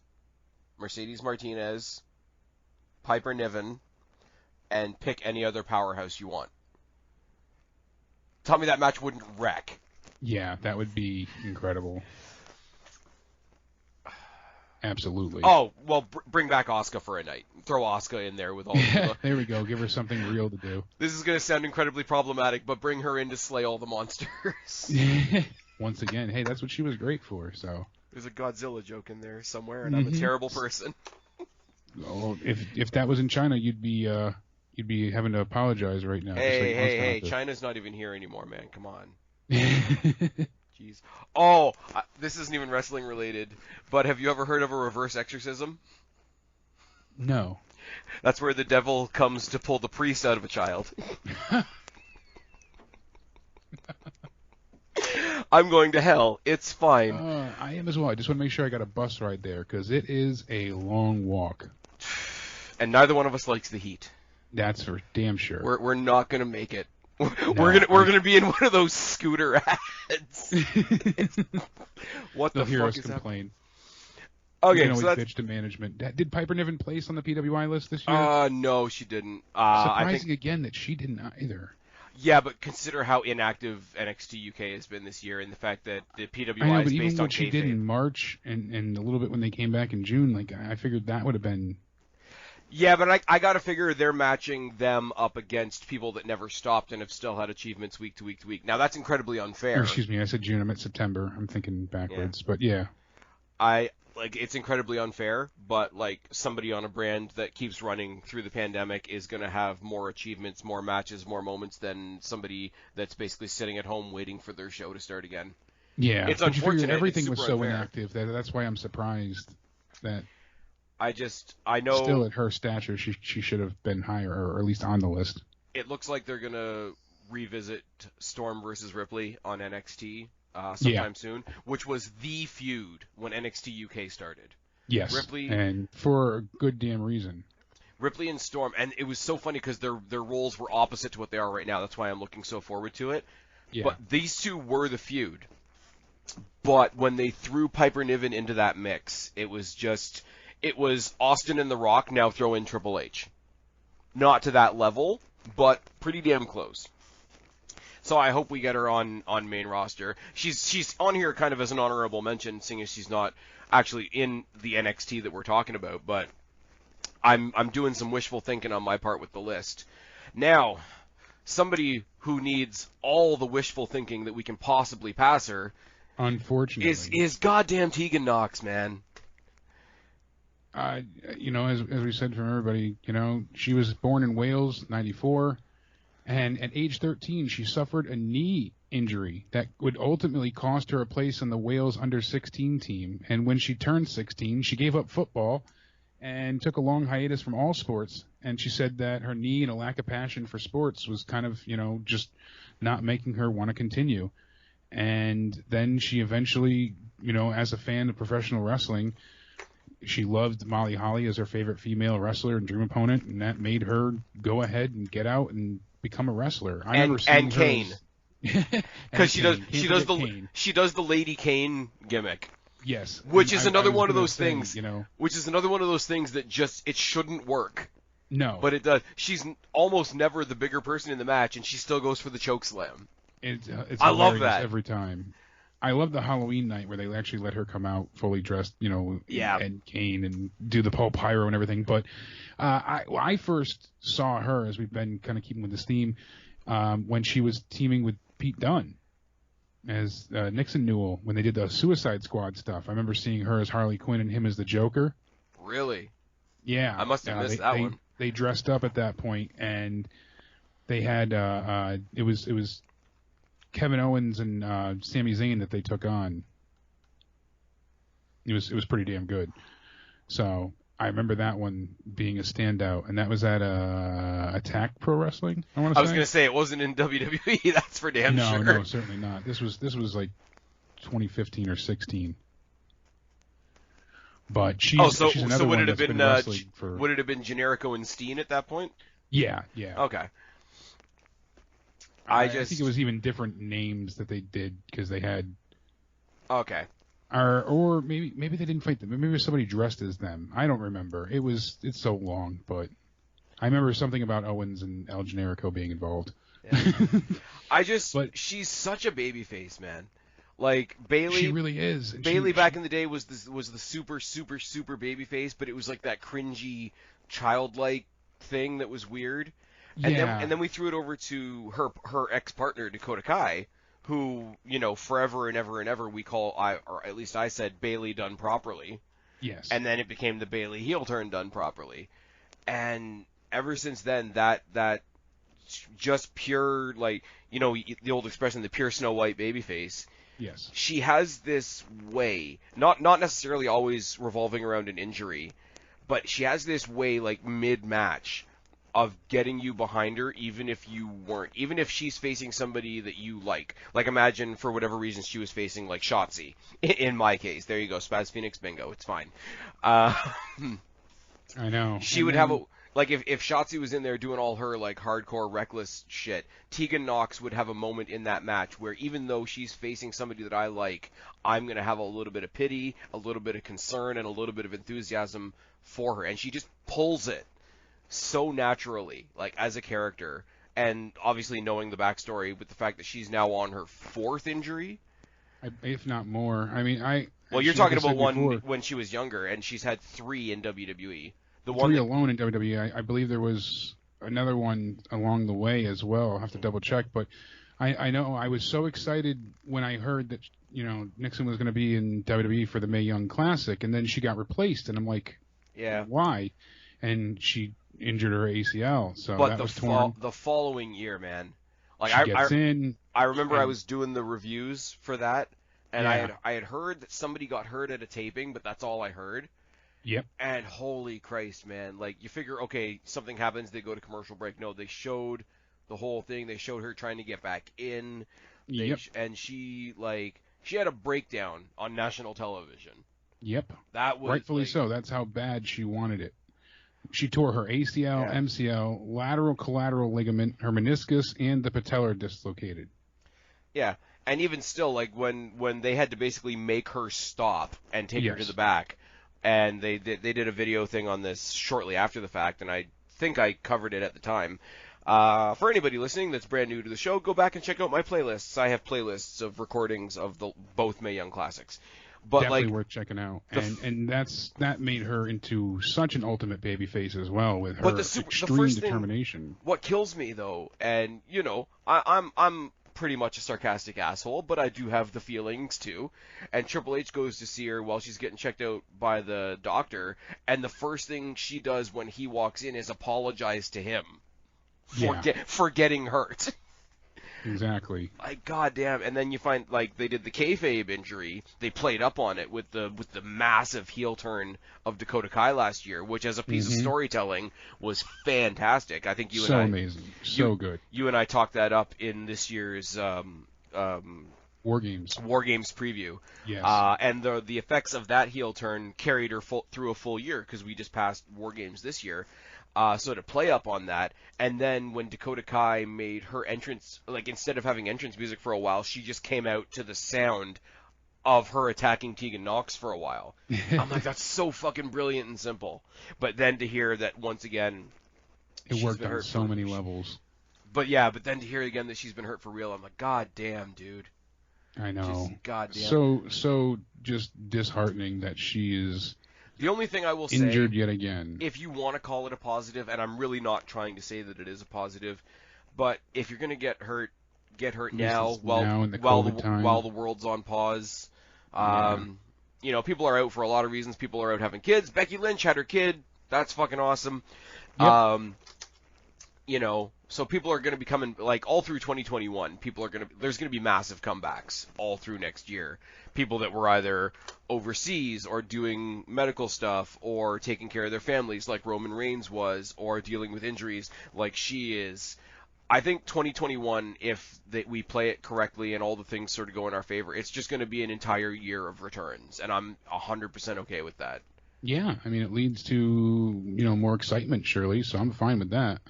Mercedes Martinez, Piper Niven, and pick any other powerhouse you want. Tell me that match wouldn't wreck. Yeah, that would be incredible. Absolutely. Oh, well, bring back Asuka for a night. Throw Asuka in there with all the... There we go. Give her something real to do. This is going to sound incredibly problematic, but bring her in to slay all the monsters. Once again, hey, that's what she was great for, so... There's a Godzilla joke in there somewhere, and I'm a terrible person. Oh, if that was in China, you'd be having to apologize right now. Hey, China's not even here anymore, man. Come on. Jeez. Oh, this isn't even wrestling related, but have you ever heard of a reverse exorcism? No. That's where the devil comes to pull the priest out of a child. I'm going to hell. It's fine. I am as well. I just want to make sure I got a bus ride there, because it is a long walk. And neither one of us likes the heat. That's for damn sure. We're not going to make it. We're gonna be in one of those scooter ads. What the fuck is complain. Okay, so that's... bitch to management. Did Piper Niven place on the PWI list this year? No, she didn't. Surprising I think... again that she didn't either. Yeah, but consider how inactive NXT UK has been this year, and the fact that the PWI is based on even what she did in March and a little bit when they came back in June, like I figured that would have been. Yeah, but I gotta figure they're matching them up against people that never stopped and have still had achievements week to week to week. Now that's incredibly unfair. Or, excuse me, I said June. I meant September. I'm thinking backwards, but yeah. It's incredibly unfair, but somebody on a brand that keeps running through the pandemic is going to have more achievements, more matches, more moments than somebody that's basically sitting at home waiting for their show to start again. Yeah, it's unfortunate. Everything was so unfair. Inactive that's why I'm surprised that. I know. Still at her stature, she should have been higher, or at least on the list. It looks like they're going to revisit Storm versus Ripley on NXT. Sometime soon, which was the feud when NXT UK started. Yes, Ripley, and for a good damn reason. Ripley and Storm, and it was so funny because their roles were opposite to what they are right now. That's why I'm looking so forward to it. Yeah. But these two were the feud. But when they threw Piper Niven into that mix, it was Austin and The Rock, now throw in Triple H. Not to that level, but pretty damn close. So I hope we get her on main roster. She's on here kind of as an honorable mention, seeing as she's not actually in the NXT that we're talking about. But I'm doing some wishful thinking on my part with the list. Now, somebody who needs all the wishful thinking that we can possibly pass her, unfortunately, is goddamn Tegan Knox, man. As we said from everybody, she was born in Wales, 94. And at age 13, she suffered a knee injury that would ultimately cost her a place on the Wales under-16 team. And when she turned 16, she gave up football and took a long hiatus from all sports. And she said that her knee and a lack of passion for sports was kind of, just not making her want to continue. And then she eventually, as a fan of professional wrestling, she loved Molly Holly as her favorite female wrestler and dream opponent, and that made her go ahead and get out and become a wrestler. I remember seeing her Kane. Because she does the Lady Kane gimmick. Yes. Which is another one of those things. You know, which is another one of those things that just it shouldn't work. No. But it does. She's almost never the bigger person in the match, and she still goes for the choke slam. It's I love that every time. I love the Halloween night where they actually let her come out fully dressed, you know, and Kane and do the Paul Pyro and everything. But I first saw her, as we've been kind of keeping with this theme, when she was teaming with Pete Dunne as Nixon Newell when they did the Suicide Squad stuff. I remember seeing her as Harley Quinn and him as the Joker. Really? Yeah. I must have missed that one. They dressed up at that point, and they had it was Kevin Owens and Sami Zayn that they took on. It was pretty damn good. So I remember that one being a standout, and that was at Attack Pro Wrestling. I was going to say it wasn't in WWE. That's for damn sure. No, certainly not. This was like 2015 or 16. But she's another one that's been wrestling for. Would it have been Generico and Steen at that point? Yeah. Okay. I think it was even different names that they did because they had. Okay. Or maybe they didn't fight them. Maybe it was somebody dressed as them. I don't remember. It's so long, but I remember something about Owens and El Generico being involved. Yeah. She's such a babyface, man. Like Bayley, she really is. Bayley back in the day was the super babyface, but it was like that cringy, childlike thing that was weird. And then we threw it over to her ex-partner Dakota Kai, who, you know, forever and ever we call, or at least I said, Bayley done properly. Yes. And then it became the Bayley heel turn done properly. And ever since then, that just pure, like, you know, the old expression, the pure Snow White babyface. Yes. She has this way, not necessarily always revolving around an injury, but she has this way, like, mid-match, of getting you behind her, even if she's facing somebody that you like. Like, imagine, for whatever reason, she was facing, like, Shotzi. In my case. There you go, Spaz Phoenix, bingo, it's fine. I know. She would have like, if Shotzi was in there doing all her, like, hardcore, reckless shit, Tegan Nox would have a moment in that match where even though she's facing somebody that I like, I'm going to have a little bit of pity, a little bit of concern, and a little bit of enthusiasm for her. And she just pulls it so naturally, like, as a character. And obviously knowing the backstory with the fact that she's now on her 4th injury. If not more. I mean, Well, you're talking about one when she was younger, and she's had 3 in WWE. The one 3 alone in WWE. I believe there was another one along the way as well. I'll have to double check, but I know I was so excited when I heard that, you know, Nixon was going to be in WWE for the Mae Young Classic, and then she got replaced, and I'm like, yeah, why? And she injured her ACL, so but that was torn. The following year, man, like she gets in. I remember I was doing the reviews for that, and I had heard that somebody got hurt at a taping, but that's all I heard. Yep. And holy Christ, man, like, you figure, okay, something happens, they go to commercial break. No, they showed the whole thing. They showed her trying to get back in. Yep. And she had a breakdown on national television. Yep. That was rightfully like, so. That's how bad she wanted it. She tore her ACL, MCL, lateral collateral ligament, her meniscus, and the patellar dislocated. Yeah, and even still, like, when they had to basically make her stop and take her to the back, and they did a video thing on this shortly after the fact, and I think I covered it at the time. For anybody listening that's brand new to the show, go back and check out my playlists. I have playlists of recordings of both Mae Young Classics. But definitely worth checking out, and that made her into such an ultimate babyface as well, with her extreme determination. What kills me though, and you know, I'm pretty much a sarcastic asshole, but I do have the feelings too. And Triple H goes to see her while she's getting checked out by the doctor, and the first thing she does when he walks in is apologize to him for getting hurt. Exactly. Like, goddamn. And then you find, like, they did the kayfabe injury. They played up on it with the massive heel turn of Dakota Kai last year, which as a piece of storytelling was fantastic. I think amazing. So good. You and I talked that up in this year's War Games. War Games preview. Yes. And the effects of that heel turn carried her through a full year, because we just passed War Games this year. So to play up on that, and then when Dakota Kai made her entrance, like instead of having entrance music for a while, she just came out to the sound of her attacking Tegan Nox for a while. I'm like, that's so fucking brilliant and simple. But then to hear that once again, it worked on so many levels. But then to hear again that she's been hurt for real, I'm like, god damn, dude. I know. Just goddamn. So just disheartening that she is. The only thing I will say, injured yet again. If you want to call it a positive, and I'm really not trying to say that it is a positive, but if you're gonna get hurt now while the world's on pause. You know, people are out for a lot of reasons. People are out having kids. Becky Lynch had her kid. That's fucking awesome. Yep. You know, so people are going to be coming, like, all through 2021. There's going to be massive comebacks all through next year. People that were either overseas or doing medical stuff or taking care of their families like Roman Reigns was, or dealing with injuries like she is. I think 2021, if we play it correctly and all the things sort of go in our favor, it's just going to be an entire year of returns, and I'm 100% okay with that. Yeah, I mean, it leads to, more excitement, surely, so I'm fine with that.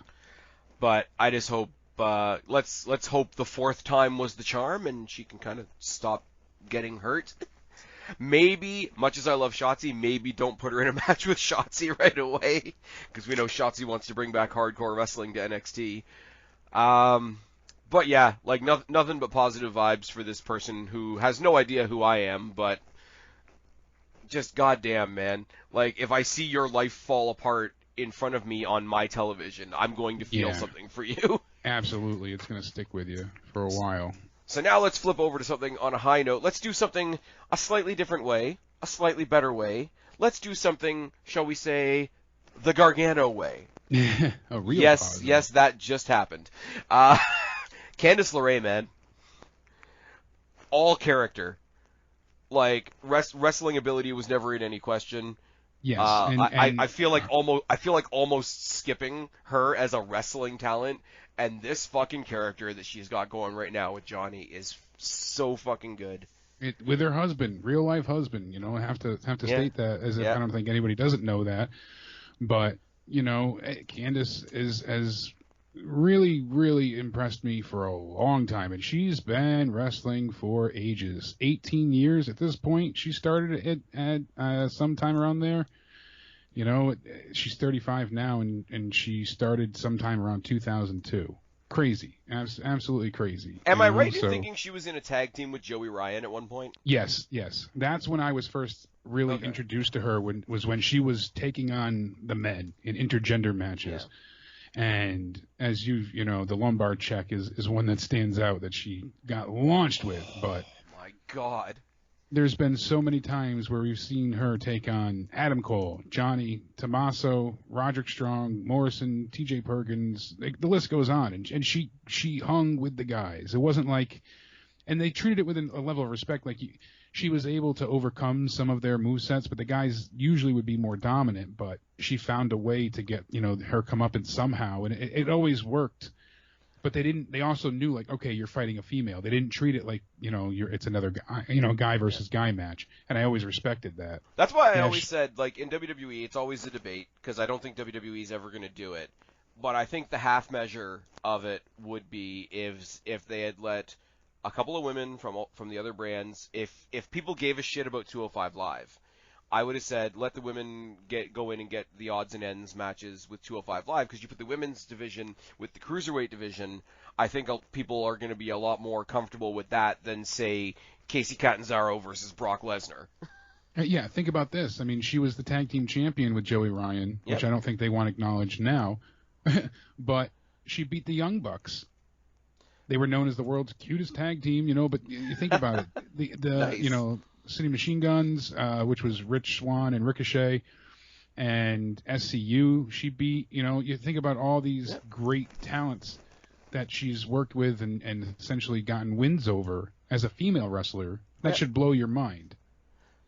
But I just hope, let's hope the fourth time was the charm, and she can kind of stop getting hurt. Maybe, much as I love Shotzi, maybe don't put her in a match with Shotzi right away, because we know Shotzi wants to bring back hardcore wrestling to NXT. But yeah, like nothing but positive vibes for this person who has no idea who I am, but just goddamn, man. Like, if I see your life fall apart in front of me on my television, I'm going to feel something for you. Absolutely. It's going to stick with you for a while. So now let's flip over to something on a high note. Let's do something a slightly different way, a slightly better way. Let's do something, shall we say, the Gargano way. A real yes, that just happened. Candice LeRae, man. All character. Like, wrestling ability was never in any question. Yes. I feel like almost skipping her as a wrestling talent, and this fucking character that she's got going right now with Johnny is so fucking good. With her husband, real life husband, I have to state that, as if I don't think anybody doesn't know that. But Candice has really, really impressed me for a long time, and she's been wrestling for ages. 18 years at this point. She started it at sometime around there. She's 35 now, and she started sometime around 2002. Crazy. Absolutely crazy. Am I right in thinking she was in a tag team with Joey Ryan at one point? Yes. That's when I was first really introduced to her, when she was taking on the men in intergender matches. Yeah. And as the lumbar check is one that stands out that she got launched with. But oh my God. There's been so many times where we've seen her take on Adam Cole, Johnny, Tommaso, Roderick Strong, Morrison, TJ Perkins. The list goes on. And she hung with the guys. It wasn't like, and they treated it with a level of respect. Like she was able to overcome some of their movesets, but the guys usually would be more dominant. But she found a way to get her comeuppance somehow, and it always worked. But they also knew, like, okay, you're fighting a female. They didn't treat it like, it's another guy, guy versus guy match. And I always respected that. That's why I always said, like, in WWE, it's always a debate, because I don't think WWE is ever going to do it. But I think the half measure of it would be if they had let a couple of women from the other brands, if people gave a shit about 205 Live, I would have said let the women go in and get the odds and ends matches with 205 Live, because you put the women's division with the cruiserweight division. I think people are going to be a lot more comfortable with that than, say, Casey Catanzaro versus Brock Lesnar. Yeah, think about this. I mean, she was the tag team champion with Joey Ryan, which I don't think they want acknowledged now, but she beat the Young Bucks. They were known as the world's cutest tag team, but you think about it. The nice. City Machine Guns, which was Rich Swann and Ricochet, and SCU, she beat. You think about all these great talents that she's worked with and essentially gotten wins over as a female wrestler. That should blow your mind.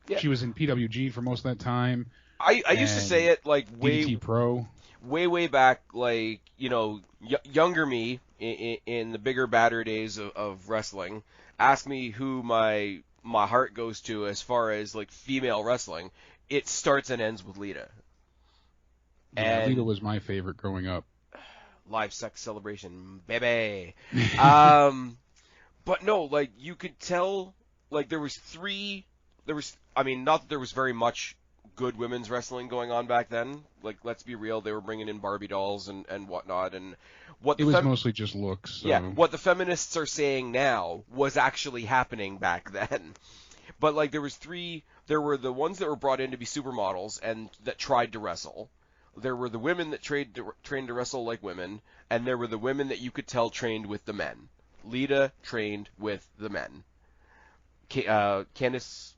Yeah. She was in PWG for most of that time. I used to say it like DDT Pro. Way back, like, younger me in the bigger, badder days of wrestling. ask me who my heart goes to as far as like female wrestling, it starts and ends with Lita. Yeah, And Lita was my favorite growing up. live sex celebration, baby. But no, like you could tell, like there was, I mean, not that there was very much good women's wrestling going on back then. Like, let's be real, they were bringing in Barbie dolls and whatnot, and what it was mostly just looks. So. Yeah, what the feminists are saying now was actually happening back then. But like there were the ones that were brought in to be supermodels and that tried to wrestle. There were the women that trained to wrestle like women, and there were the women that you could tell trained with the men. Lita trained with the men. Candice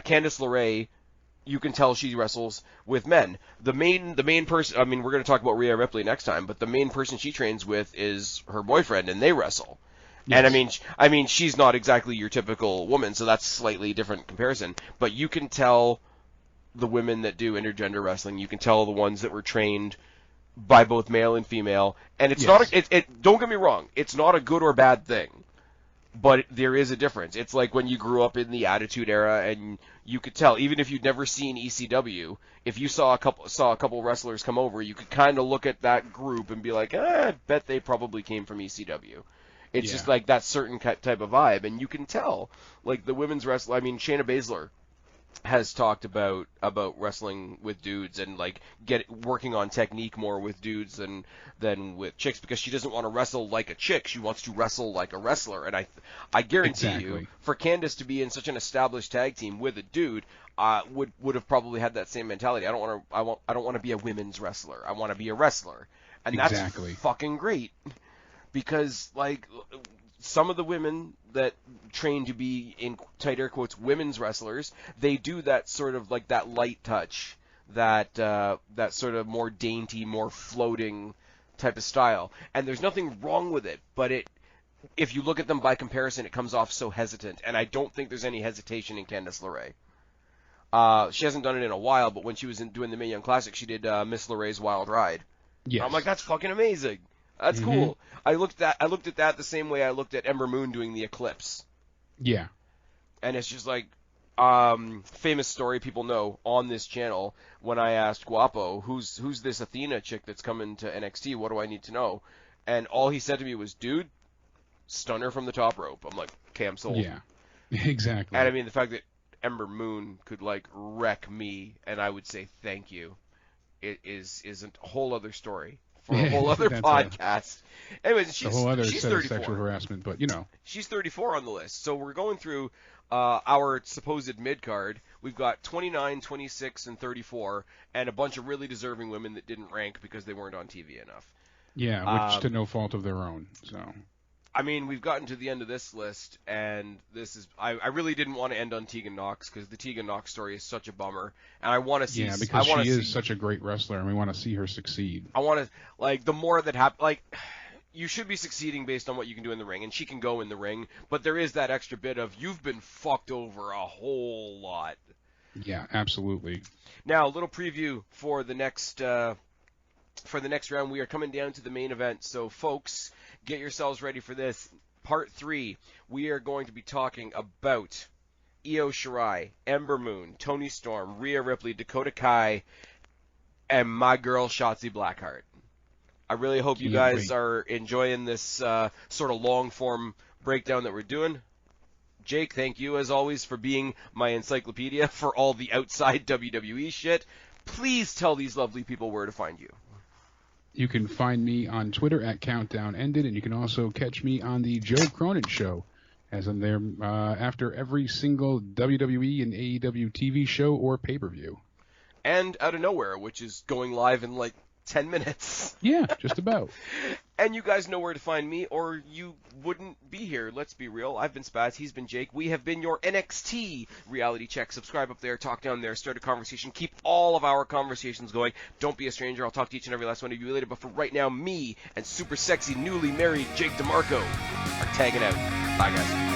LeRae, you can tell she wrestles with men. The main person, I mean, we're going to talk about Rhea Ripley next time, but the main person she trains with is her boyfriend, and they wrestle. Yes. And I mean, she's not exactly your typical woman, so that's slightly different comparison. But you can tell the women that do intergender wrestling. You can tell the ones that were trained by both male and female, and it's not. Don't get me wrong, it's not a good or bad thing, but there is a difference. It's like when you grew up in the Attitude Era, and you could tell, even if you'd never seen ECW, if you saw a couple wrestlers come over, you could kind of look at that group and be like, I bet they probably came from ECW. It's just like that certain type of vibe, and you can tell, like the women's wrestling. I mean, Shayna Baszler has talked about wrestling with dudes and like working on technique more with dudes than with chicks, because she doesn't want to wrestle like a chick. She wants to wrestle like a wrestler. And I guarantee you, for Candice to be in such an established tag team with a dude, would have probably had that same mentality. I don't want to be a women's wrestler. I want to be a wrestler, and that's fucking great. Because, like, some of the women that train to be, in tight air quotes, women's wrestlers, they do that sort of, like, that light touch, that sort of more dainty, more floating type of style. And there's nothing wrong with it, but if you look at them by comparison, it comes off so hesitant. And I don't think there's any hesitation in Candice LeRae. She hasn't done it in a while, but when she was doing the Mae Young Classic, she did Miss LeRae's Wild Ride. Yes. I'm like, that's fucking amazing. That's cool. I looked at that the same way I looked at Ember Moon doing the Eclipse. Yeah. And it's just like, famous story people know on this channel, when I asked Guapo, who's this Athena chick that's coming to NXT, what do I need to know? And all he said to me was, dude, stun her from the top rope. I'm like, okay, I'm sold. Yeah, exactly. And I mean, the fact that Ember Moon could, like, wreck me and I would say thank you, it is a whole other story. For a whole other podcast. Anyways, she's a whole other set 34. Of sexual harassment, but she's 34 on the list. So we're going through our supposed mid-card. We've got 29, 26, and 34, and a bunch of really deserving women that didn't rank because they weren't on TV enough. Yeah, which to no fault of their own. So. I mean, we've gotten to the end of this list, and this is... I really didn't want to end on Tegan Nox, because the Tegan Nox story is such a bummer, and I want to see... Yeah, because she is such a great wrestler, and we want to see her succeed. I want to... Like, the more that happens... Like, you should be succeeding based on what you can do in the ring, and she can go in the ring, but there is that extra bit of, you've been fucked over a whole lot. Yeah, absolutely. Now, a little preview for the next... For the next round, we are coming down to the main event, so folks... Get yourselves ready for this. Part 3, we are going to be talking about Io Shirai, Ember Moon, Toni Storm, Rhea Ripley, Dakota Kai, and my girl Shotzi Blackheart. I really hope you guys are enjoying this sort of long-form breakdown that we're doing. Jake, thank you as always for being my encyclopedia for all the outside WWE shit. Please tell these lovely people where to find you. You can find me on Twitter at CountdownEnded, and you can also catch me on the Joe Cronin Show, as I'm there after every single WWE and AEW TV show or pay-per-view. And Out of Nowhere, which is going live in like 10 minutes. Yeah, just about. And you guys know where to find me, or you wouldn't be here. Let's be real. I've been Spaz. He's been Jake. We have been your NXT reality check. Subscribe up there. Talk down there. Start a conversation. Keep all of our conversations going. Don't be a stranger. I'll talk to each and every last one of you later. But for right now, me and super sexy, newly married Jake DeMarco are tagging out. Bye, guys.